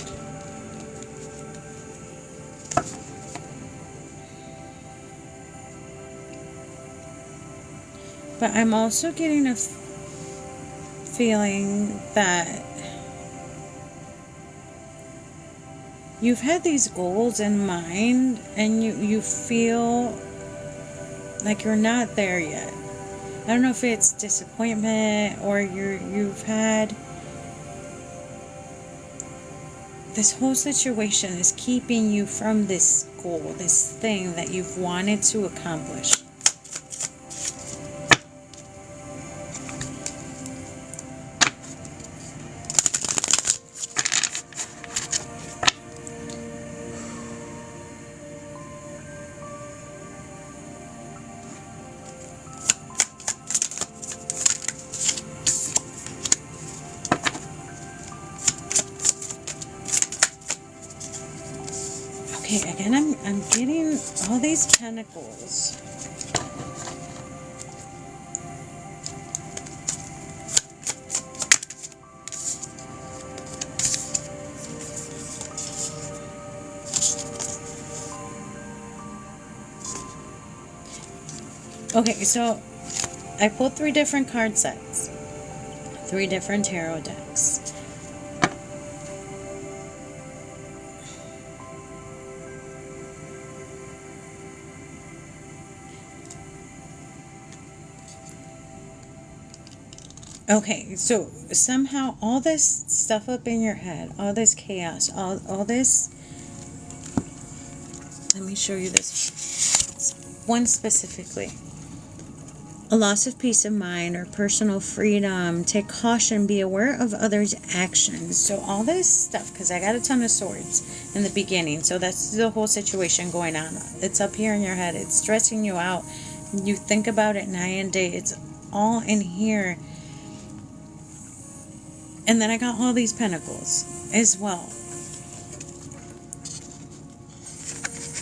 [SPEAKER 1] But I'm also getting a feeling that you've had these goals in mind and you feel like you're not there yet. I don't know if it's disappointment or you've had this whole situation is keeping you from this goal, this thing that you've wanted to accomplish. Okay, again, I'm getting all these pentacles. Okay, so I pulled 3 different card sets, 3 different tarot decks. Okay, so somehow all this stuff up in your head, all this chaos, all this, let me show you this one specifically. A loss of peace of mind or personal freedom. Take caution, be aware of others' actions. So all this stuff, because I got a ton of swords in the beginning, so that's the whole situation going on. It's up here in your head. It's stressing you out. You think about it night and day. It's all in here. And then I got all these pentacles as well.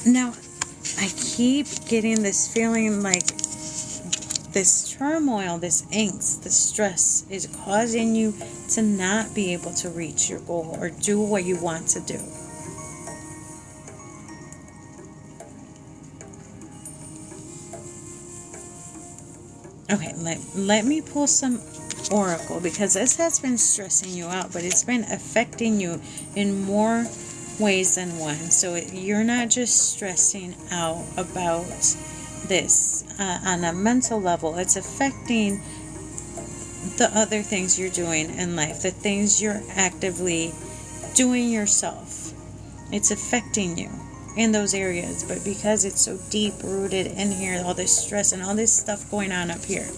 [SPEAKER 1] Now, I keep getting this feeling like this turmoil, this angst, this stress is causing you to not be able to reach your goal or do what you want to do. Okay, let me pull some oracle, because this has been stressing you out, but it's been affecting you in more ways than one. So you're not just stressing out about this on a mental level. It's affecting the other things you're doing in life, the things you're actively doing yourself. It's affecting you in those areas, but because it's so deep rooted in here, all this stress and all this stuff going on up here.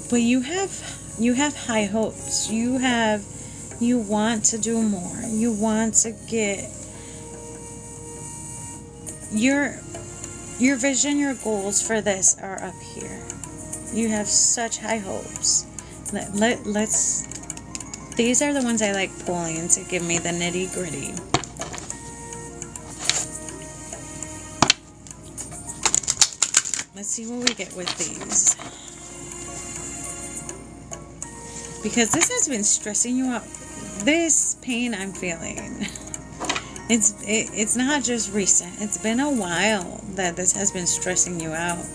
[SPEAKER 1] But you have high hopes. You want to do more. You want to get your vision, your goals for this are up here. You have such high hopes. Let's these are the ones I like pulling to give me the nitty gritty. Let's see what we get with these. Because this has been stressing you out. This pain I'm feeling, it's not just recent. It's been a while that this has been stressing you out.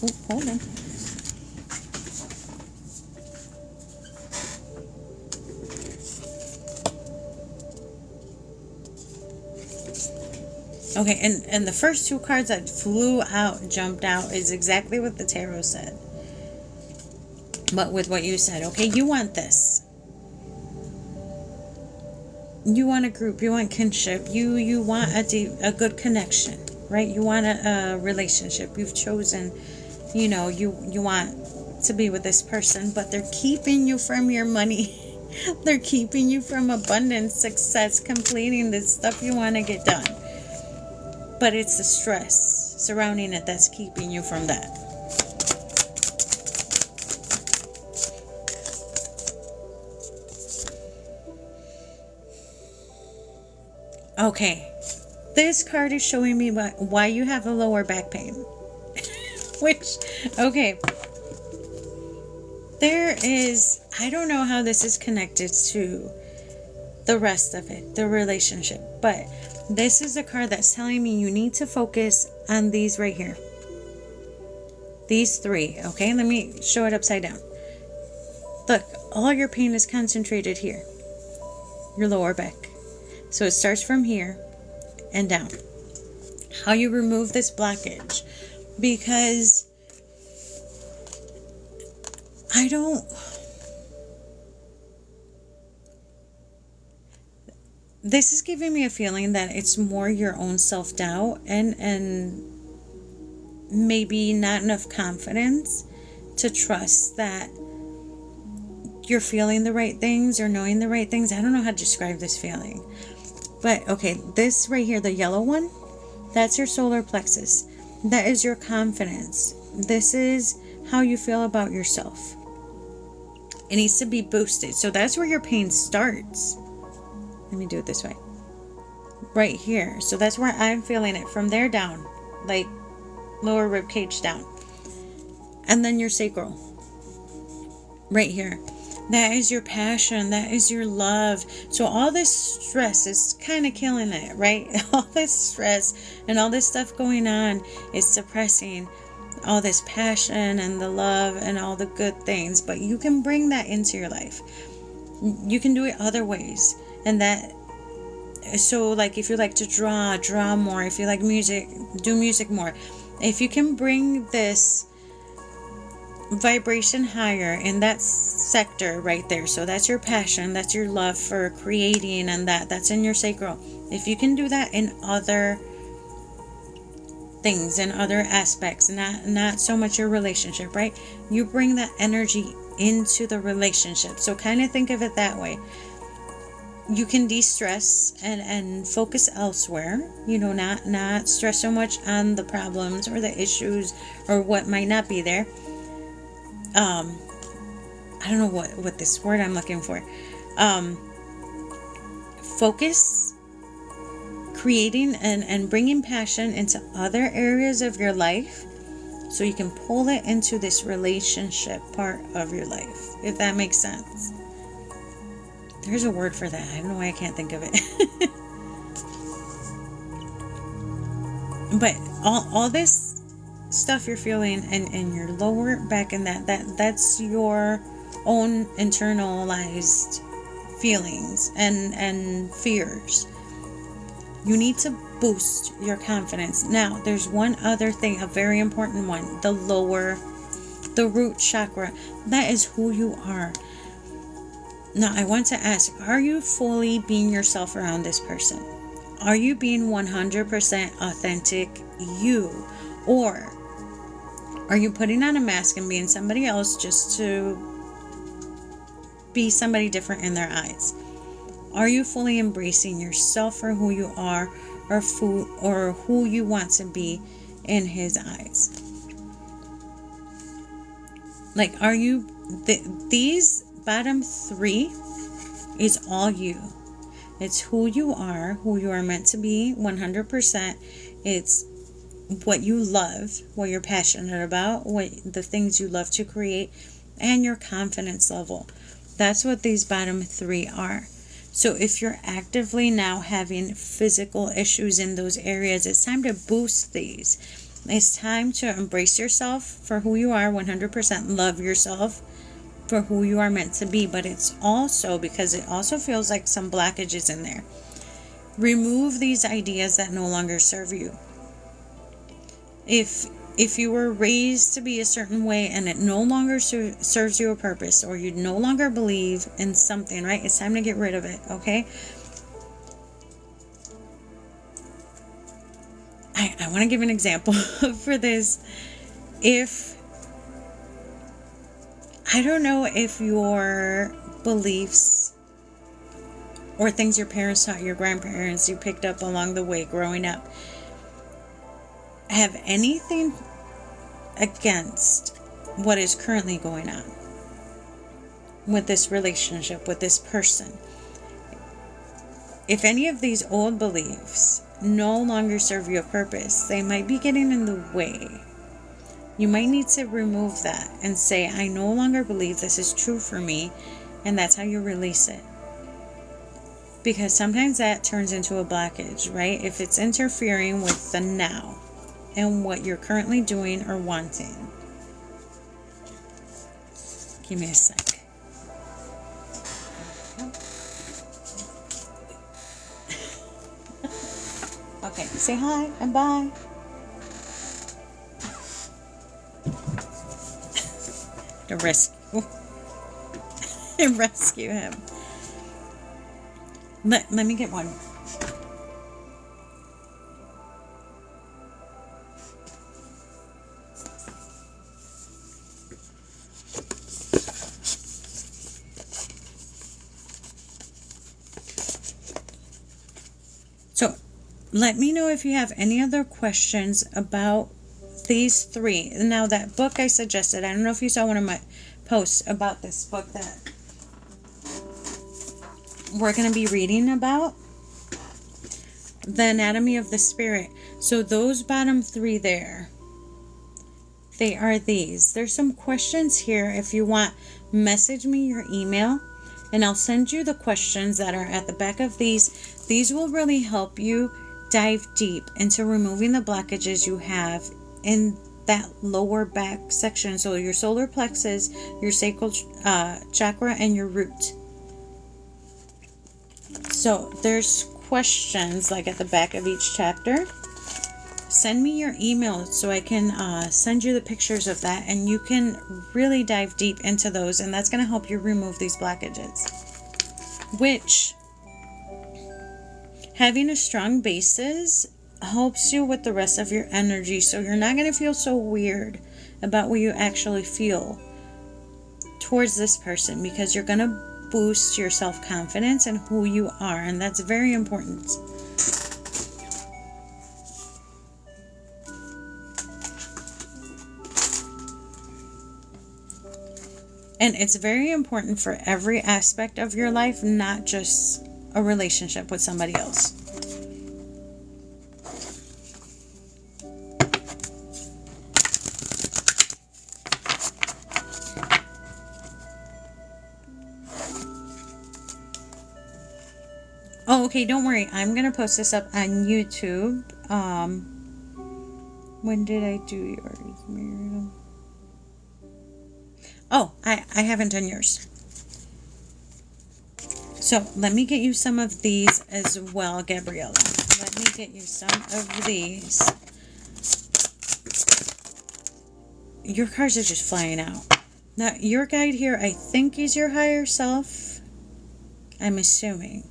[SPEAKER 1] Oh, hold on. Okay, and the first 2 cards that jumped out, is exactly what the tarot said. But with what you said, okay, you want this. You want a group, you want kinship, you want a good connection, right? You want a relationship. You've chosen, you know, you want to be with this person, but they're keeping you from your money. They're keeping you from abundance, success, completing the stuff you want to get done. But it's the stress surrounding it that's keeping you from that. Okay, this card is showing me why you have a lower back pain. Which, okay, there is, I don't know how this is connected to the rest of it, the relationship, but this is a card that's telling me you need to focus on these right here. These three, okay? Let me show it upside down. Look, all your pain is concentrated here, your lower back. So it starts from here and down. How you remove this blockage. Because this is giving me a feeling that it's more your own self-doubt and maybe not enough confidence to trust that you're feeling the right things or knowing the right things. I don't know how to describe this feeling. But, okay, this right here, the yellow one, that's your solar plexus. That is your confidence. This is how you feel about yourself. It needs to be boosted. So that's where your pain starts. Let me do it this way. Right here. So that's where I'm feeling it. From there down. Like lower rib cage down. And then your sacral. Right here. That is your passion. That is your love. So all this stress is kind of killing it, right? All this stress and all this stuff going on is suppressing all this passion and the love and all the good things. But you can bring that into your life. You can do it other ways. And that, so like if you like to draw more. If you like music, do music more. If you can bring this vibration higher in that sector right there, so that's your passion, that's your love for creating, and that's in your sacral. If you can do that in other things, in other aspects, not so much your relationship, right? You bring that energy into the relationship. So kind of think of it that way. You can de-stress and focus elsewhere, you know, not stress so much on the problems or the issues or what might not be there. I don't know what this word I'm looking for. Focus, creating and bringing passion into other areas of your life so you can pull it into this relationship part of your life, if that makes sense. There's a word for that. I don't know why I can't think of it. But all this stuff you're feeling in your lower back and that's your own internalized feelings and fears. You need to boost your confidence. Now, there's one other thing, a very important one, the root chakra. That is who you are. Now, I want to ask, are you fully being yourself around this person? Are you being 100% authentic you? Or are you putting on a mask and being somebody else just to be somebody different in their eyes? Are you fully embracing yourself for who you are or who you want to be in his eyes? Like, are you... these bottom three is all you. It's who you are meant to be 100%. It's what you love, what you're passionate about, what the things you love to create, and your confidence level. That's what these bottom three are. So if you're actively now having physical issues in those areas, it's time to boost these. It's time to embrace yourself for who you are 100%. Love yourself for who you are meant to be. But it's also, because it also feels like some blockages in there. Remove these ideas that no longer serve you. If you were raised to be a certain way and it no longer serves you a purpose, or you no longer believe in something, right? It's time to get rid of it, okay? I want to give an example for this. I don't know if your beliefs or things your parents taught, your grandparents, you picked up along the way growing up, have anything against what is currently going on with this relationship, with this person. If any of these old beliefs no longer serve you a purpose, they might be getting in the way. You might need to remove that and say, I no longer believe this is true for me, and that's how you release it. Because sometimes that turns into a blockage, right? If it's interfering with the now and what you're currently doing or wanting. Give me a sec. Okay, say hi and bye. To rescue him. Let me get one. So, let me know if you have any other questions about these three. Now, that book I suggested, I don't know if you saw one of my posts about this book that we're going to be reading about, The Anatomy of the Spirit. So those bottom three there, they are these. There's some questions here. If you want, message me your email and I'll send you the questions that are at the back of these. These will really help you dive deep into removing the blockages you have in that lower back section. So your solar plexus, your sacral chakra, and your root. So there's questions like at the back of each chapter. Send me your email so I can send you the pictures of that, and you can really dive deep into those, and that's going to help you remove these blockages. Which, having a strong basis helps you with the rest of your energy, so you're not going to feel so weird about what you actually feel towards this person, because you're going to boost your self-confidence and who you are, and that's very important. And it's very important for every aspect of your life, not just a relationship with somebody else. Oh, okay, don't worry. I'm going to post this up on YouTube. When did I do yours, Miriam? Oh, I haven't done yours. So, let me get you some of these as well, Gabriela. Let me get you some of these. Your cards are just flying out. Now, your guide here, I think, is your higher self. I'm assuming.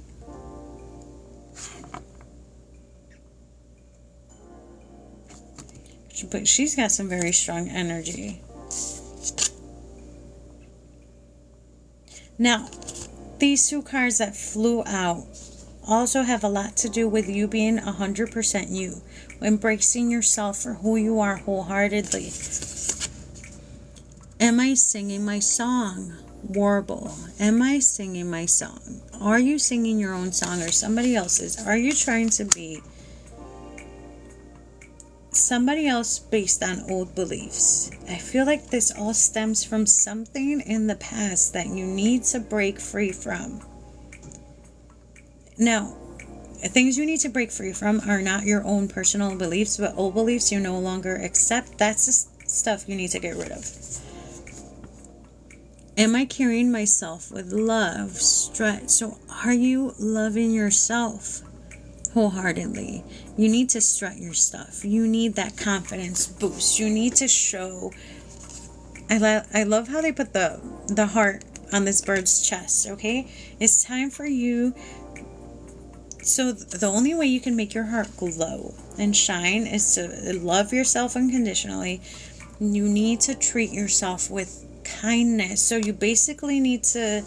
[SPEAKER 1] But she's got some very strong energy. Now, these two cards that flew out also have a lot to do with you being 100% you. Embracing yourself for who you are wholeheartedly. Am I singing my song? Warble. Am I singing my song? Are you singing your own song or somebody else's? Are you trying to be somebody else based on old beliefs? I feel like this all stems from something in the past that you need to break free from. Now, things you need to break free from are not your own personal beliefs, but old beliefs you no longer accept. That's the stuff you need to get rid of. Am I carrying myself with love, strut? So are you loving yourself wholeheartedly? You need to strut your stuff. You need that confidence boost. You need to show. I love how they put the heart on this bird's chest, okay? It's time for you So the only way you can make your heart glow and shine is to love yourself unconditionally. You need to treat yourself with kindness. So you basically need to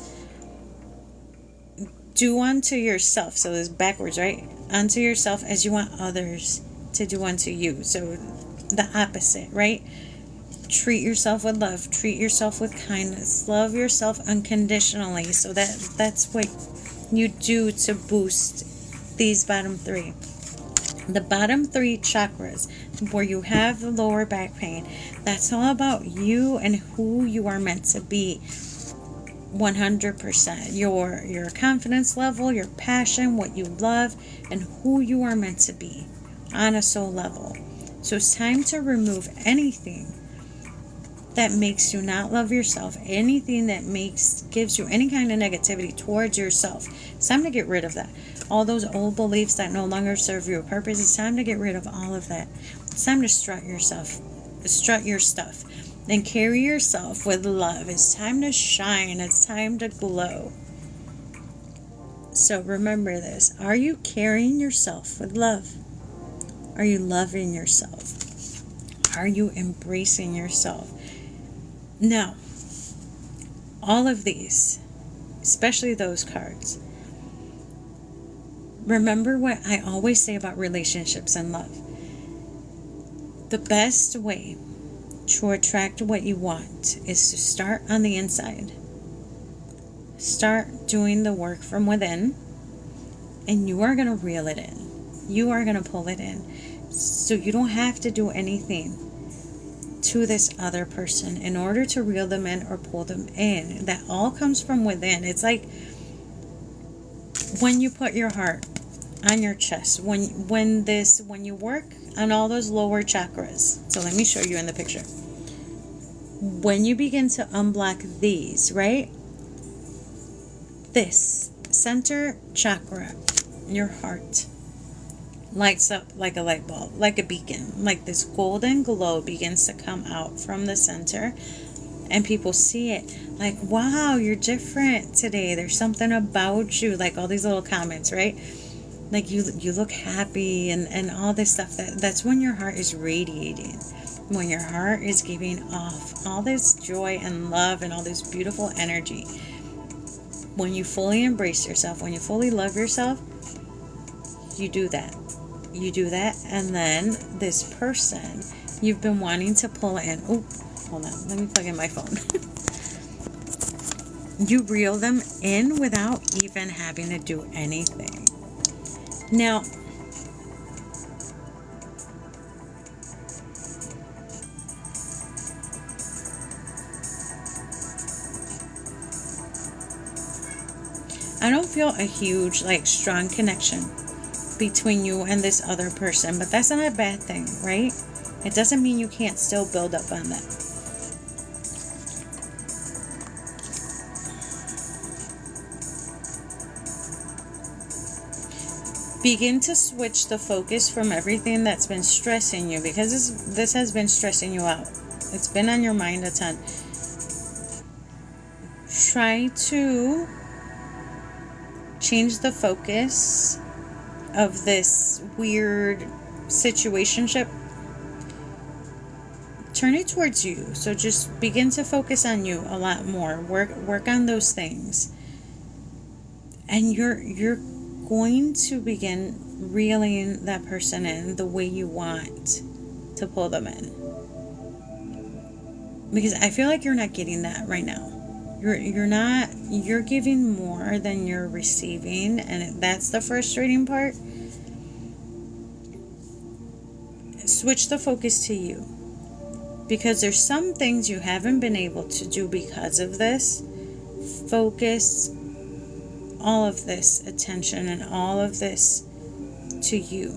[SPEAKER 1] do unto yourself. So it's backwards, right? Unto yourself as you want others to do unto you. So the opposite, right? Treat yourself with love. Treat yourself with kindness. Love yourself unconditionally. So that's what you do to boost these bottom three. The bottom three chakras, where you have the lower back pain, that's all about you and who you are meant to be. 100%. Your confidence level, your passion, what you love, and who you are meant to be on a soul level. So it's time to remove anything that makes you not love yourself, anything that gives you any kind of negativity towards yourself. It's time to get rid of that. All those old beliefs that no longer serve you a purpose, it's time to get rid of all of that. It's time to strut your stuff, and carry yourself with love. It's time to shine. It's time to glow. So remember this. Are you carrying yourself with love? Are you loving yourself? Are you embracing yourself? Now, all of these, especially those cards, remember what I always say about relationships and love. The best way to attract what you want is to start on the inside. Start doing the work from within, and you are going to reel it in. You are going to pull it in. So you don't have to do anything to this other person in order to reel them in or pull them in. That all comes from within. It's like when you put your heart on your chest, when you work on all those lower chakras. So let me show you in the picture. When you begin to unblock these, right? This center chakra, your heart, lights up like a light bulb, like a beacon. Like this golden glow begins to come out from the center, and people see it. Like, wow, you're different today. There's something about you. Like all these little comments, right? Like you look happy and all this stuff. That's when your heart is radiating. When your heart is giving off all this joy and love and all this beautiful energy. When you fully embrace yourself, when you fully love yourself, you do that. You do that, and then this person you've been wanting to pull in. Oh, hold on. Let me plug in my phone. You reel them in without even having to do anything. Now, I don't feel a huge, strong connection between you and this other person, but that's not a bad thing, right? It doesn't mean you can't still build up on that. Begin to switch the focus from everything that's been stressing you, because this has been stressing you out. It's been on your mind a ton. Try to change the focus of this weird situationship. Turn it towards you. So just begin to focus on you a lot more. Work on those things. And you're going to begin reeling that person in the way you want to pull them in. Because I feel like you're not getting that right now. You're giving more than you're receiving, and that's the frustrating part. Switch the focus to you, because there's some things you haven't been able to do because of this. Focus all of this attention and all of this to you.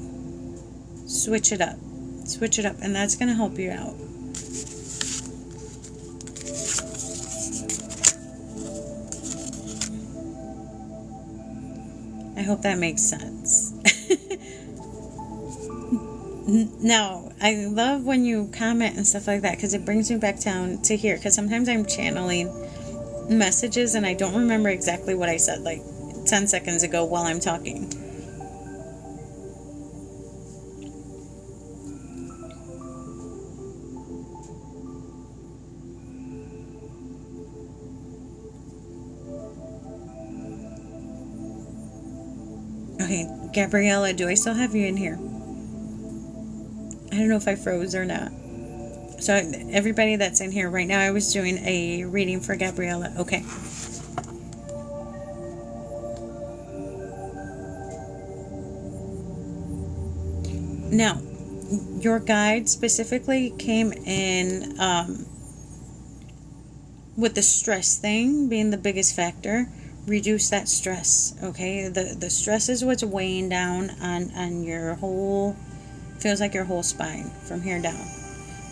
[SPEAKER 1] Switch it up, and that's going to help you out. I hope that makes sense. Now, I love when you comment and stuff like that, because it brings me back down to here, because sometimes I'm channeling messages and I don't remember exactly what I said 10 seconds ago while I'm talking. Okay, Gabriela, do I still have you in here? I don't know if I froze or not. So everybody that's in here right now, I was doing a reading for Gabriela. Okay. Now, your guide specifically came in with the stress thing being the biggest factor. Reduce that stress, okay? The stress is what's weighing down on your whole, feels like your whole spine from here down.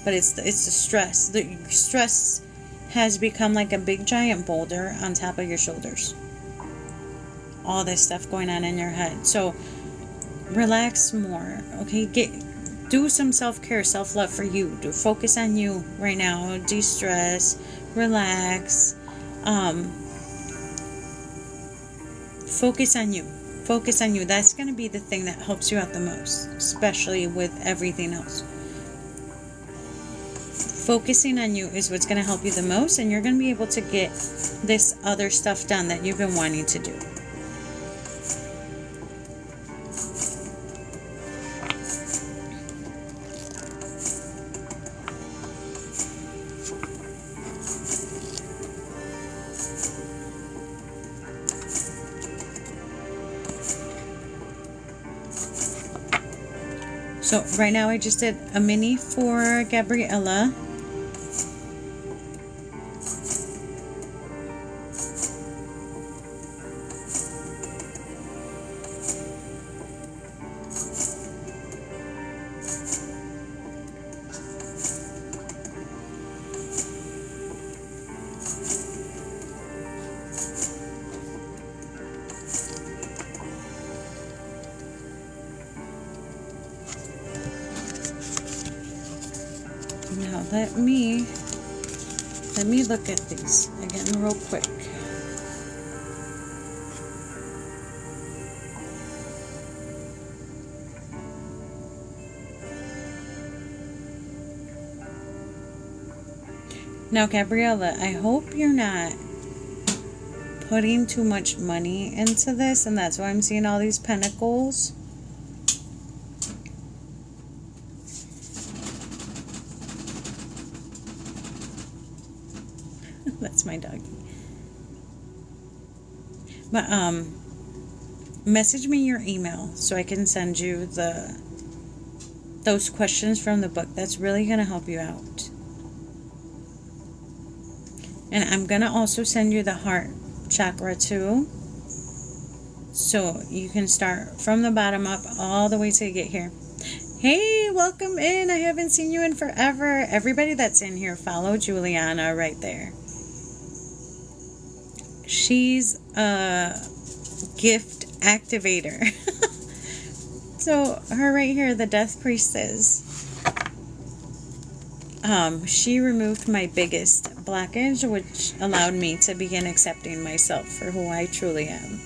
[SPEAKER 1] But it's the stress. The stress has become like a big giant boulder on top of your shoulders. All this stuff going on in your head. So relax more, okay? Do some self-care, self-love for you. Focus on you right now. De-stress, relax. Focus on you. Focus on you. That's going to be the thing that helps you out the most, especially with everything else. Focusing on you is what's going to help you the most, and you're going to be able to get this other stuff done that you've been wanting to do. So right now I just did a mini for Gabriela. Now let me look at these again real quick. Now, Gabriela, I hope you're not putting too much money into this, and that's why I'm seeing all these pentacles. That's my doggy. But message me your email so I can send you those questions from the book. That's really going to help you out. And I'm going to also send you the heart chakra too, so you can start from the bottom up all the way to get here. Hey, welcome in. I haven't seen you in forever. Everybody that's in here, follow Juliana right there. She's a gift activator. So her right here, the Death Priestess, she removed my biggest blockage, which allowed me to begin accepting myself for who I truly am.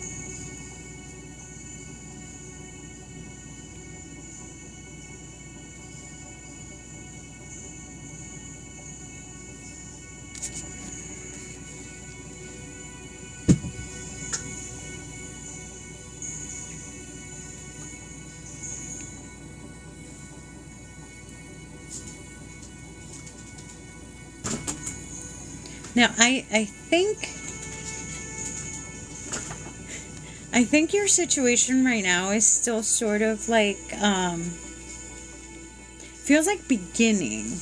[SPEAKER 1] Now, I think your situation right now is still sort of like, feels like beginning,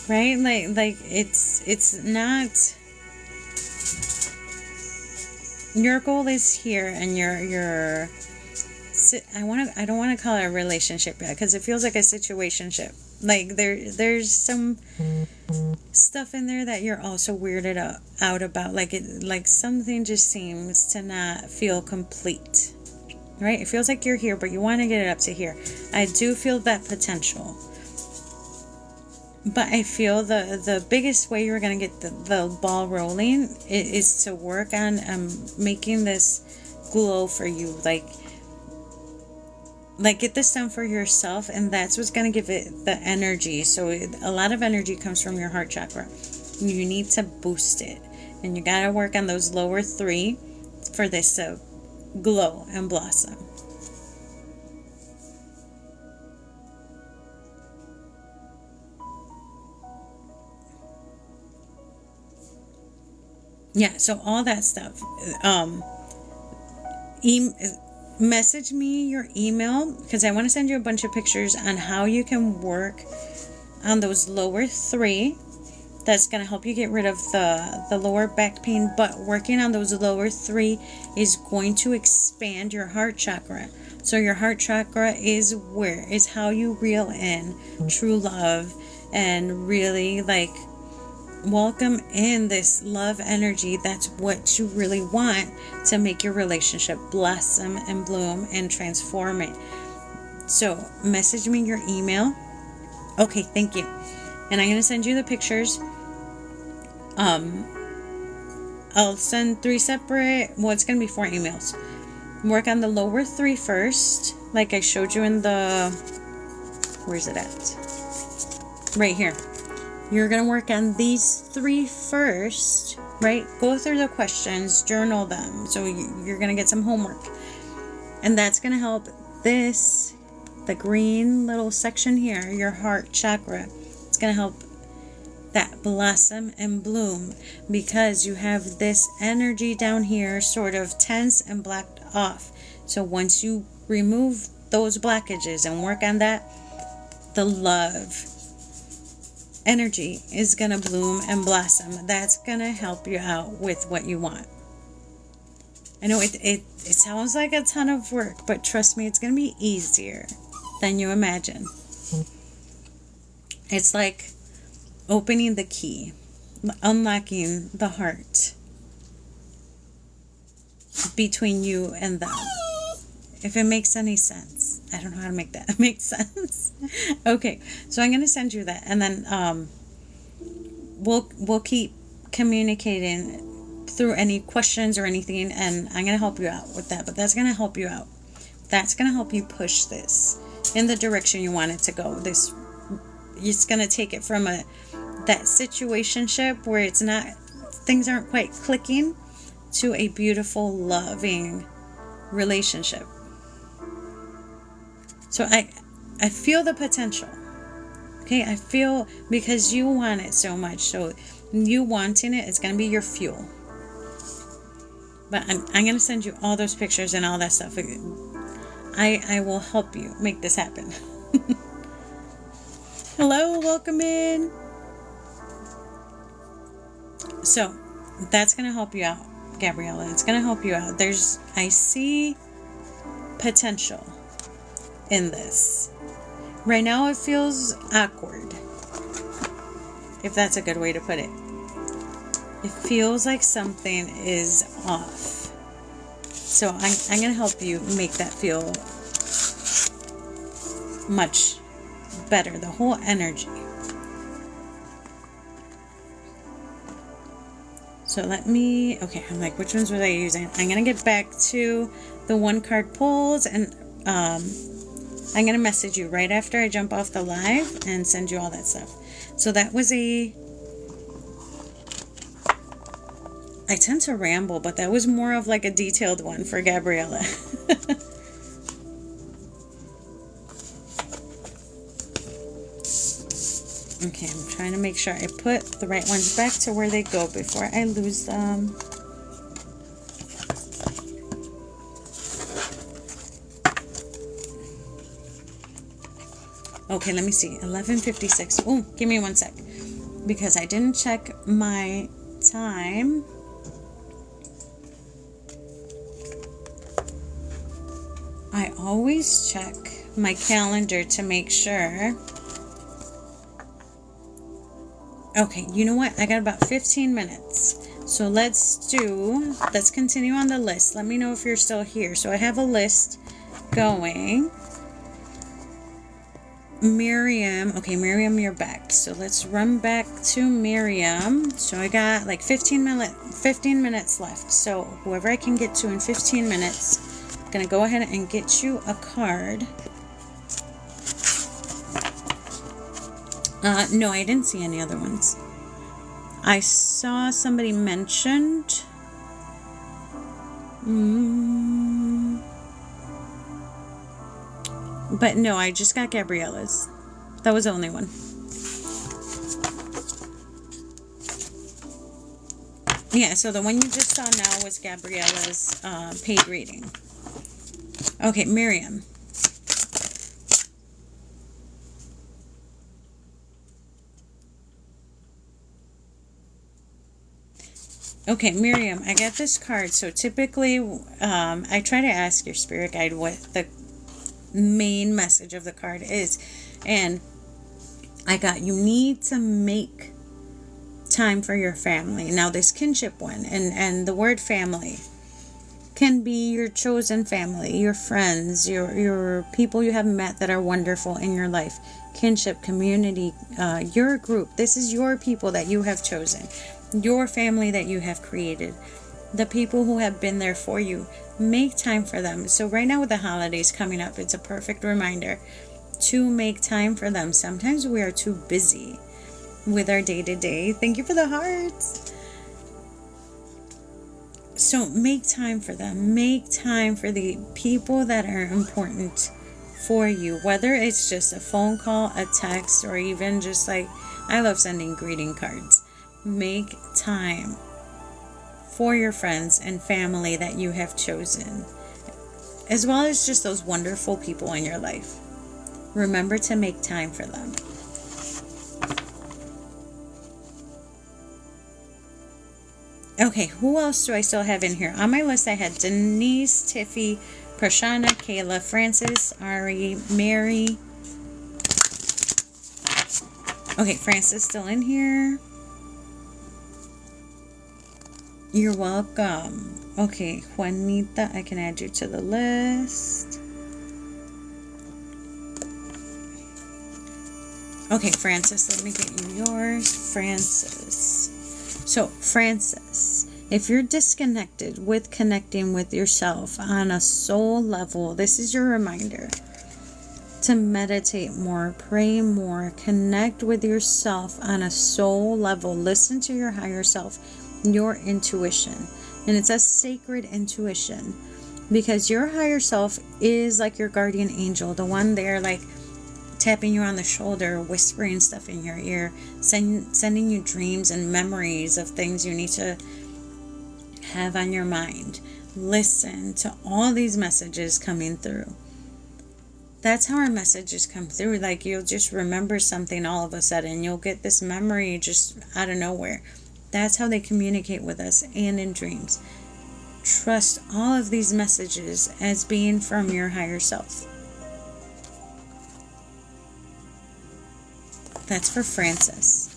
[SPEAKER 1] right? Like it's not, your goal is here, and your I don't want to call it a relationship yet, because it feels like a situationship. Like there's some stuff in there that you're also weirded out about. Like something just seems to not feel complete, right? It feels like you're here, but you want to get it up to here. I do feel that potential, but I feel the biggest way you're going to get the ball rolling is to work on making this glow for you. Like get this done for yourself, and that's what's going to give it the energy. So a lot of energy comes from your heart chakra. You need to boost it, and you got to work on those lower three for this to glow and blossom. Yeah, so all that stuff. Message me your email, because I want to send you a bunch of pictures on how you can work on those lower 3. That's going to help you get rid of the lower back pain. But working on those lower 3 is going to expand your heart chakra. So your heart chakra is how you reel in true love and really like welcome in this love energy. That's what you really want to make your relationship blossom and bloom and transform it. So message me your email. Okay, thank you. And I'm going to send you the pictures. I'll send 3 separate, well, it's going to be 4 emails. Work on the lower 3 first, like I showed you in the, where's it at? Right here. You're going to work on these 3 first, right? Go through the questions, journal them. So you're going to get some homework. And that's going to help this, the green little section here, your heart chakra. It's going to help that blossom and bloom, because you have this energy down here sort of tense and blocked off. So once you remove those blockages and work on that, the love energy is going to bloom and blossom. That's going to help you out with what you want. I know it sounds like a ton of work, but trust me, it's going to be easier than you imagine. It's like opening the key, unlocking the heart between you and them. If it makes any sense. I don't know how to make that make sense. Okay, so I'm going to send you that, and then we'll keep communicating through any questions or anything, and I'm going to help you out with that. But that's going to help you out. That's going to help you push this in the direction you want it to go. It's going to take it from that situationship where things aren't quite clicking, to a beautiful, loving relationship. So I feel the potential. Okay, I feel, because you want it so much. So you wanting it is going to be your fuel. But I'm going to send you all those pictures and all that stuff. I will help you make this happen. Hello, welcome in. So that's going to help you out, Gabriela. It's going to help you out. I see potential in this. Right now it feels awkward, if that's a good way to put it. It feels like something is off. So I'm going to help you make that feel much better, the whole energy. So okay, I'm like, which ones was I using? I'm going to get back to the 1 card pulls, and I'm going to message you right after I jump off the live and send you all that stuff. So that was I tend to ramble, but that was more of like a detailed one for Gabriela. Okay, I'm trying to make sure I put the right ones back to where they go before I lose them. Okay, let me see. 11:56. Oh, give me 1 sec. Because I didn't check my time. I always check my calendar to make sure. Okay, you know what? I got about 15 minutes. So let's continue on the list. Let me know if you're still here. So I have a list going. Miriam. Okay, Miriam, you're back. So let's run back to Miriam. So I got like 15 minutes left. So whoever I can get to in 15 minutes, I'm going to go ahead and get you a card. No, I didn't see any other ones. I saw somebody mentioned. But no, I just got Gabriela's. That was the only one. Yeah, so the one you just saw now was Gabriela's paid reading. Okay, Miriam. Okay, Miriam, I got this card. So typically, I try to ask your spirit guide what the main message of the card is. And I got, you need to make time for your family. Now, this kinship one, and the word family can be your chosen family, your friends, your people you have met that are wonderful in your life. Kinship, community, your group. This is your people that you have chosen. Your family that you have created, the people who have been there for you. Make time for them. So right now with the holidays coming up, it's a perfect reminder to make time for them. Sometimes we are too busy with our day-to-day. Thank you for the hearts. So make time for them. Make time for the people that are important for you, whether it's just a phone call, a text, or even just like, I love sending greeting cards. Make time for your friends and family that you have chosen, as well as just those wonderful people in your life. Remember to make time for them. Okay, who else do I still have in here? On my list I had Denise, Tiffy, Prashana, Kayla, Francis, Ari, Mary. Okay, Francis still in here. You're welcome. Okay, Juanita, I can add you to the list. Okay, Francis, let me get you yours. Francis. So, Francis, if you're disconnected with connecting with yourself on a soul level, this is your reminder to meditate more, pray more, connect with yourself on a soul level. Listen to your higher self, your intuition. And it's a sacred intuition, because your higher self is like your guardian angel, the one there like tapping you on the shoulder, whispering stuff in your ear, sending you dreams and memories of things you need to have on your mind. Listen to all these messages coming through. That's how our messages come through. Like, you'll just remember something all of a sudden. You'll get this memory just out of nowhere. That's how they communicate with us, and in dreams. Trust all of these messages as being from your higher self. That's for Francis.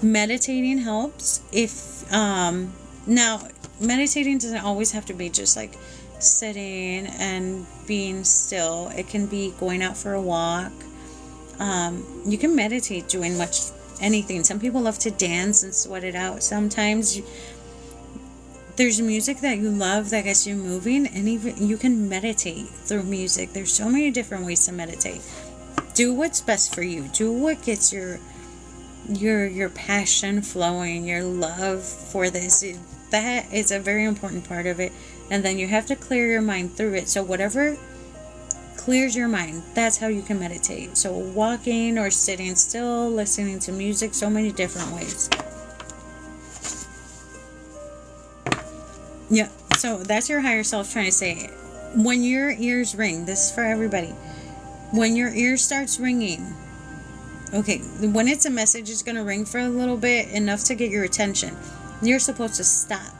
[SPEAKER 1] Meditating helps. If now, meditating doesn't always have to be just like sitting and being still. It can be going out for a walk. You can meditate doing anything. Some people love to dance and sweat it out. Sometimes there's music that you love that gets you moving, and even you can meditate through music. There's so many different ways to meditate. Do what's best for you. Do what gets your passion flowing, your love for this. That is a very important part of it. And then you have to clear your mind through it. So whatever clears your mind, that's how you can meditate. So walking or sitting still, listening to music, so many different ways. Yeah, so that's your higher self trying to say, when your ears ring, this is for everybody. When your ear starts ringing, okay, when it's a message, it's going to ring for a little bit, enough to get your attention. You're supposed to stop.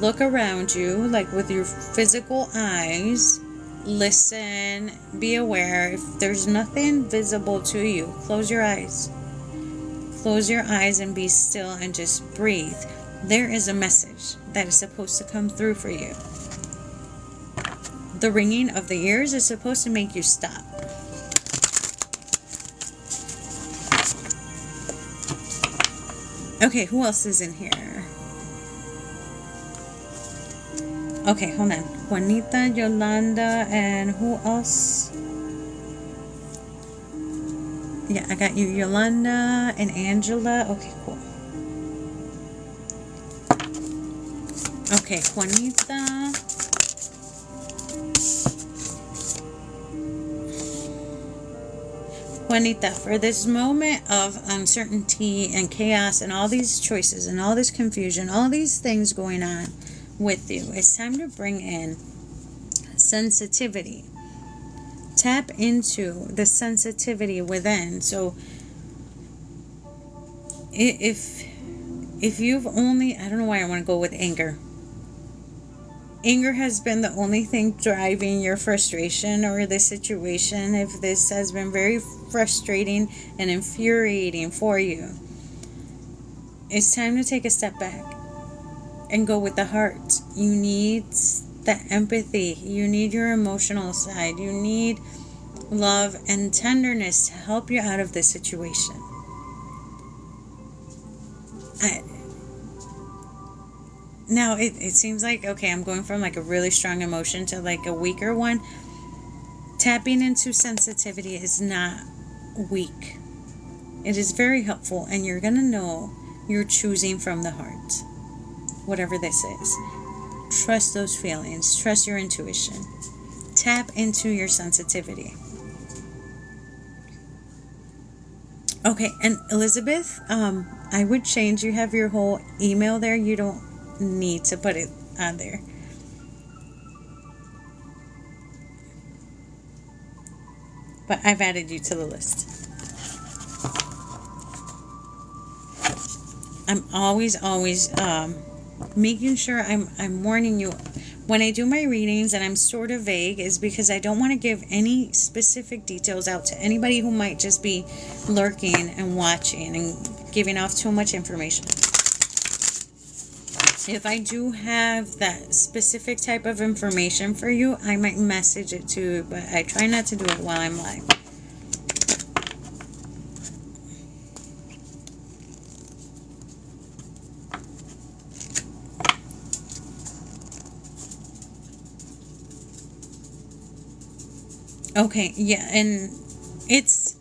[SPEAKER 1] Look around you, like with your physical eyes. Listen, be aware. If there's nothing visible to you, close your eyes. Close your eyes and be still and just breathe. There is a message that is supposed to come through for you. The ringing of the ears is supposed to make you stop. Okay, who else is in here? Okay, hold on. Juanita, Yolanda, and who else? Yeah, I got you, Yolanda and Angela. Okay, cool. Okay, Juanita. Juanita, for this moment of uncertainty and chaos and all these choices and all this confusion, all these things going on with you, it's time to bring in sensitivity. Tap into the sensitivity within. So if you've only, I don't know why I want to go with anger. Anger has been the only thing driving your frustration or the situation. If this has been very frustrating and infuriating for you, it's time to take a step back and go with the heart. You need that empathy. You need your emotional side. You need love and tenderness to help you out of this situation. Now, it seems like, okay, I'm going from like a really strong emotion to like a weaker one. Tapping into sensitivity is not weak. It is very helpful, and you're going to know you're choosing from the heart. Whatever this is. Trust those feelings. Trust your intuition. Tap into your sensitivity. Okay, and Elizabeth, I would change. You have your whole email there. You don't need to put it on there. But I've added you to the list. I'm always making sure I'm warning you when I do my readings, and I'm sort of vague, is because I don't want to give any specific details out to anybody who might just be lurking and watching and giving off too much information. If I do have that specific type of information for you, I might message it to you, but I try not to do it while I'm live. Okay, yeah, and it's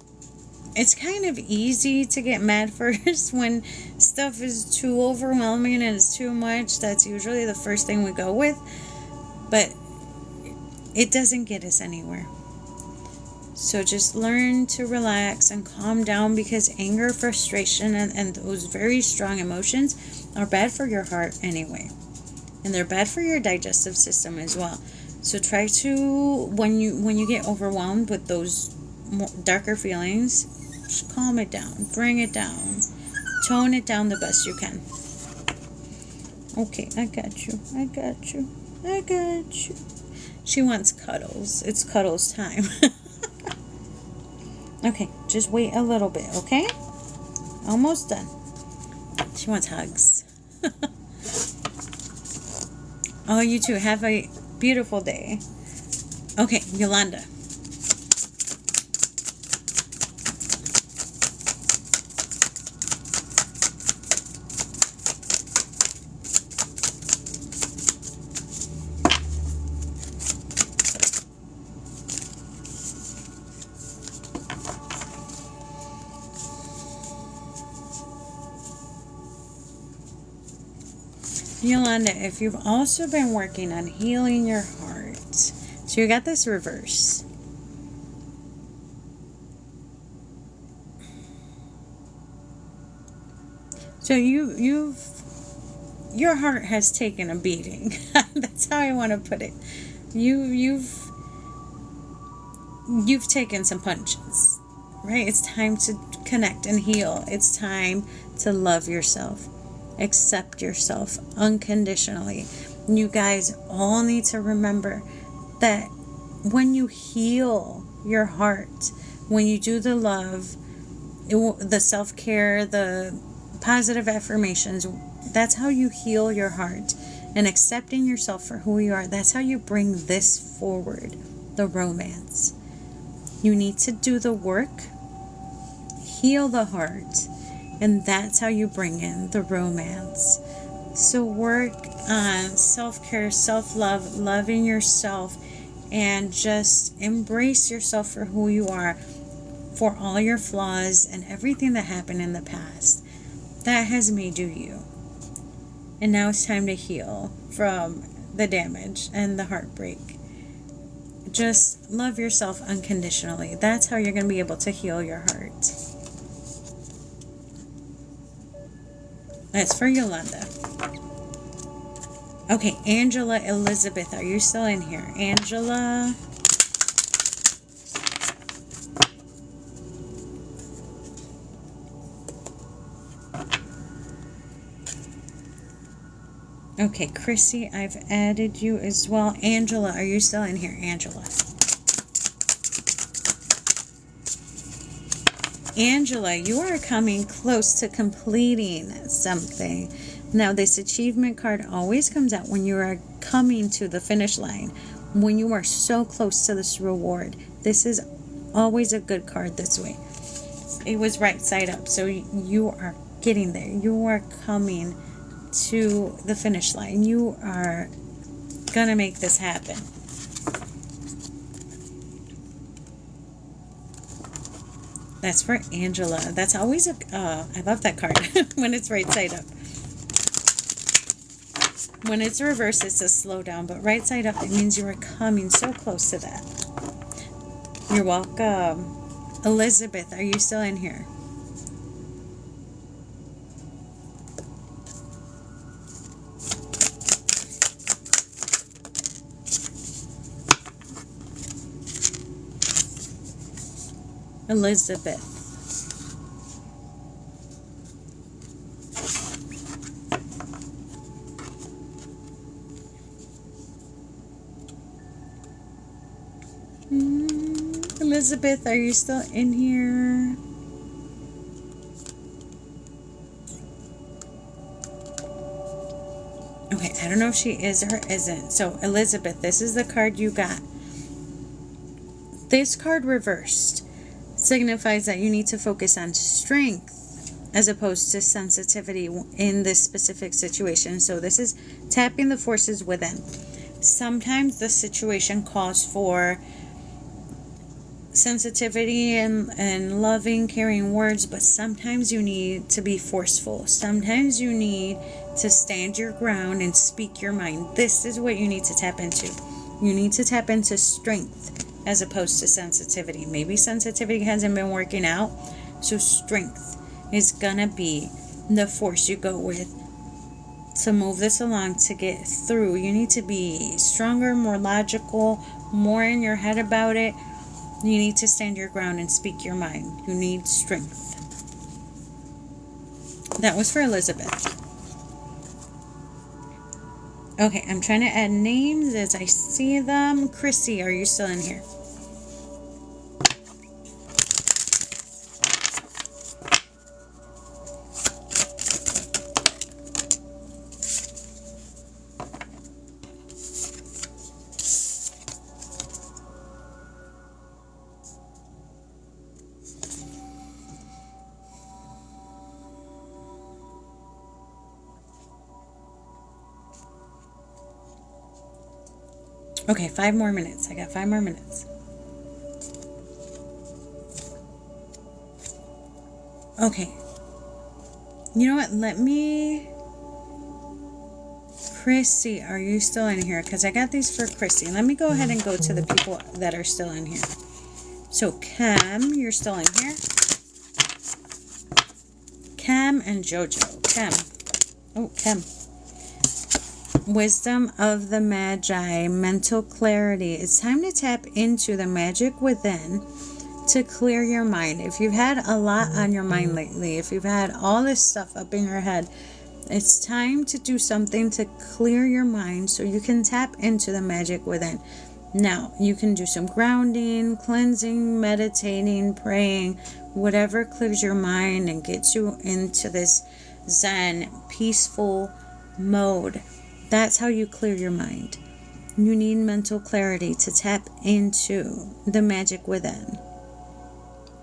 [SPEAKER 1] kind of easy to get mad first when stuff is too overwhelming and it's too much. That's usually the first thing we go with, but it doesn't get us anywhere. So just learn to relax and calm down, because anger, frustration, and those very strong emotions are bad for your heart anyway, and they're bad for your digestive system as well. So try to, when you get overwhelmed with those darker feelings, just calm it down, bring it down, tone it down the best you can. Okay, I got you. She wants cuddles. It's cuddles time. Okay, just wait a little bit, okay? Almost done. She wants hugs. Oh, you too. Have a beautiful day. Okay, Yolanda. Yolanda, if you've also been working on healing your heart, so you got this reverse. So your heart has taken a beating. That's how I want to put it. You've taken some punches, right? It's time to connect and heal. It's time to love yourself. Accept yourself unconditionally. You guys all need to remember that when you heal your heart, when you do the love, the self-care, the positive affirmations, that's how you heal your heart. And accepting yourself for who you are, that's how you bring this forward, the romance. You need to do the work, heal the heart, and that's how you bring in the romance. So work on self-care, self-love, loving yourself, and just embrace yourself for who you are, for all your flaws and everything that happened in the past. That has made you. And now it's time to heal from the damage and the heartbreak. Just love yourself unconditionally. That's how you're going to be able to heal your heart. That's for Yolanda. Okay, Angela Elizabeth, are you still in here? Angela. Okay, Chrissy, I've added you as well. Angela, are you still in here? Angela. Angela, you are coming close to completing something. Now, this achievement card always comes out when you are coming to the finish line, when you are so close to this reward. This is always a good card this way. It was right side up, so you are getting there. You are coming to the finish line. You are gonna make this happen. That's for Angela. That's always I love that card when it's right side up. When it's reversed, it's a slow down, but right side up, it means you are coming so close to that. You're welcome. Elizabeth, are you still in here? Elizabeth. Elizabeth, are you still in here? Okay, I don't know if she is or isn't. So, Elizabeth, this is the card you got. This card reversed signifies that you need to focus on strength as opposed to sensitivity in this specific situation. So this is tapping the forces within. Sometimes the situation calls for sensitivity and loving, caring words, but sometimes you need to be forceful. Sometimes you need to stand your ground and speak your mind. This is what you need to tap into. You need to tap into strength as opposed to sensitivity. Maybe sensitivity hasn't been working out, so strength is gonna be the force you go with to move this along, to get through. You need to be stronger, more logical, more in your head about it. You need to stand your ground and speak your mind. You need strength. That was for Elizabeth. Okay, I'm trying to add names as I see them. Chrissy, are you still in here? Okay, 5 more minutes. I got 5 more minutes. Okay. You know what? Let me... Chrissy, are you still in here? Because I got these for Chrissy. Let me go ahead and go to the people that are still in here. So, Khem, you're still in here. Khem and Jojo. Khem. Oh, Khem. Wisdom of the Magi, mental clarity. It's time to tap into the magic within to clear your mind. If you've had a lot on your mind lately, if you've had all this stuff up in your head, it's time to do something to clear your mind so you can tap into the magic within. Now, you can do some grounding, cleansing, meditating, praying, whatever clears your mind and gets you into this Zen, peaceful mode. That's how you clear your mind. You need mental clarity to tap into the magic within.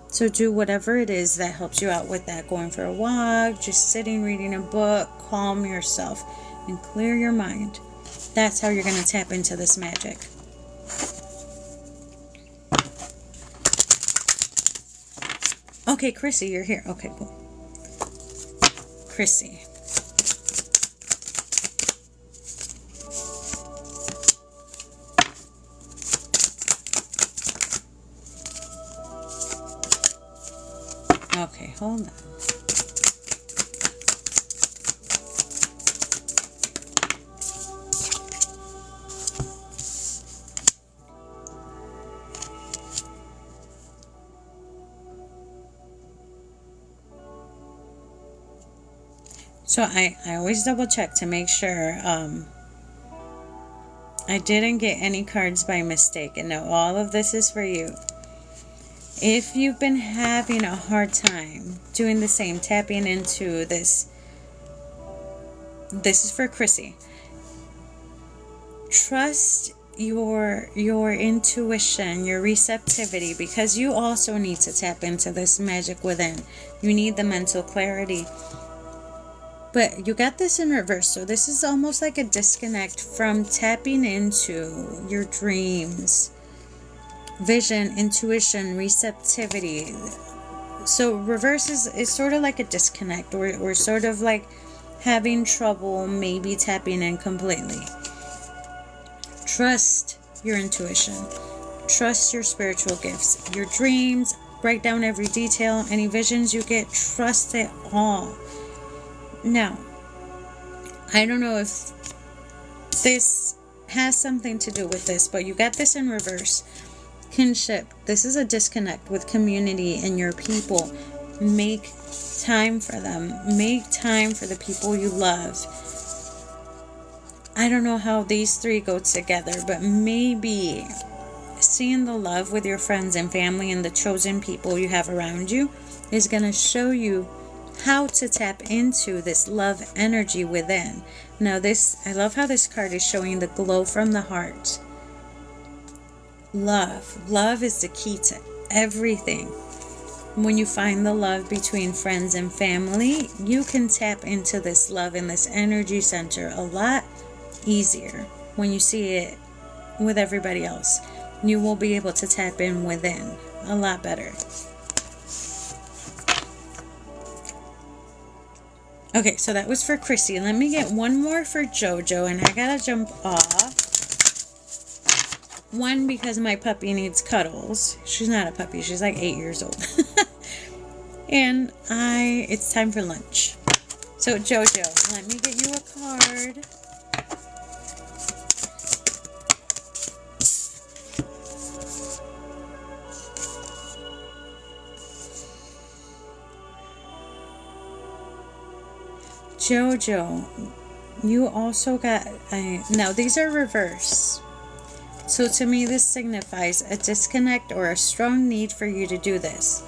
[SPEAKER 1] So do whatever it is that helps you out with that. Going for a walk, just sitting, reading a book, calm yourself and clear your mind. That's how you're going to tap into this magic. Okay, Chrissy, you're here. Okay, cool. Chrissy. Okay, hold on. So I always double check to make sure I didn't get any cards by mistake. And now all of this is for you. If you've been having a hard time doing the same, tapping into this is for Chrissy. Trust your intuition, your receptivity, because you also need to tap into this magic within. You need the mental clarity. But you got this in reverse. So this is almost like a disconnect from tapping into your dreams, vision, intuition, receptivity. So reverse is sort of like a disconnect. We're sort of like having trouble maybe tapping in completely. Trust your intuition. Trust your spiritual gifts. Your dreams. Write down every detail. Any visions you get. Trust it all. Now, I don't know if this has something to do with this, but you got this in reverse. Kinship. This is a disconnect with community and your people. Make time for them. Make time for the people you love. I don't know how these three go together, but maybe seeing the love with your friends and family and the chosen people you have around you is going to show you how to tap into this love energy within. Now I love how this card is showing the glow from the heart. Love is the key to everything. When you find the love between friends and family, you can tap into this love and this energy center a lot easier. When you see it with everybody else, you will be able to tap in within a lot better. Okay, so that was for Chrissy. Let me get one more for Jojo, and I gotta jump off. One, because my puppy needs cuddles. She's not a puppy, she's like 8 years old. And it's time for lunch. So Jojo, let me get you a card. Jojo, you also got, now these are reverse. So to me this signifies a disconnect or a strong need for you to do this.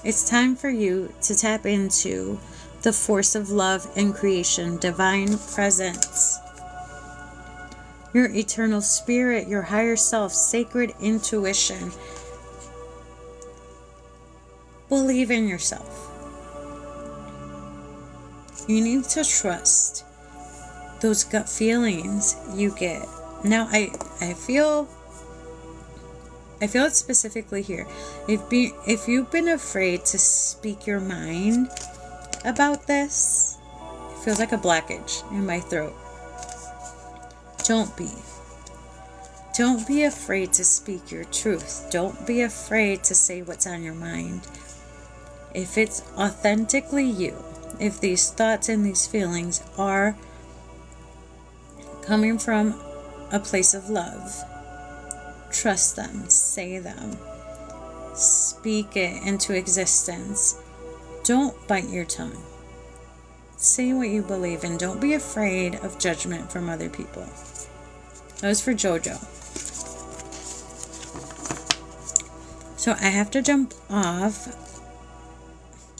[SPEAKER 1] It's time for you to tap into the force of love and creation, divine presence, your eternal spirit, your higher self, sacred intuition. Believe in yourself. You need to trust those gut feelings you get. Now, I feel it specifically here. If you've been afraid to speak your mind about this, it feels like a blockage in my throat. Don't be. Don't be afraid to speak your truth. Don't be afraid to say what's on your mind. If it's authentically you, if these thoughts and these feelings are coming from a place of love, trust them, say them, speak it into existence. Don't bite your tongue. Say what you believe in. Don't be afraid of judgment from other people. That was for Jojo. So I have to jump off.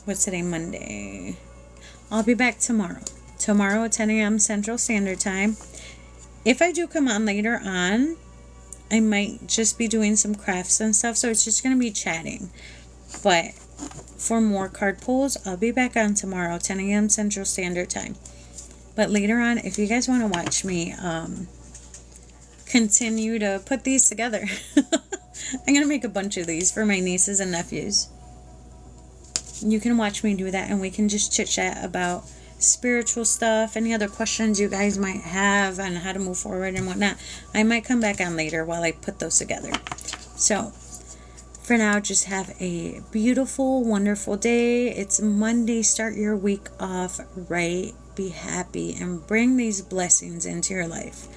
[SPEAKER 1] What's today? Monday. I'll be back tomorrow. Tomorrow at 10 a.m. Central Standard Time. If I do come on later on, I might just be doing some crafts and stuff. So it's just going to be chatting. But for more card pulls, I'll be back on tomorrow, 10 a.m. Central Standard Time. But later on, if you guys want to watch me continue to put these together, I'm going to make a bunch of these for my nieces and nephews. You can watch me do that, and we can just chit chat about spiritual stuff, any other questions you guys might have on how to move forward and whatnot. I might come back on later while I put those together. So For now, just have a beautiful, wonderful day. It's Monday. Start your week off right. Be happy and bring these blessings into your life.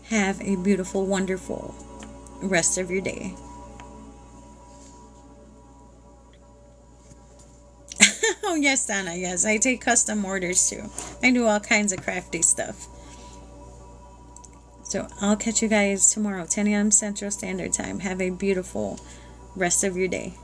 [SPEAKER 1] Have a beautiful, wonderful rest of your day. Oh, yes, Donna. Yes, I take custom orders too. I do all kinds of crafty stuff. So I'll catch you guys tomorrow, 10 a.m. Central Standard Time. Have a beautiful rest of your day.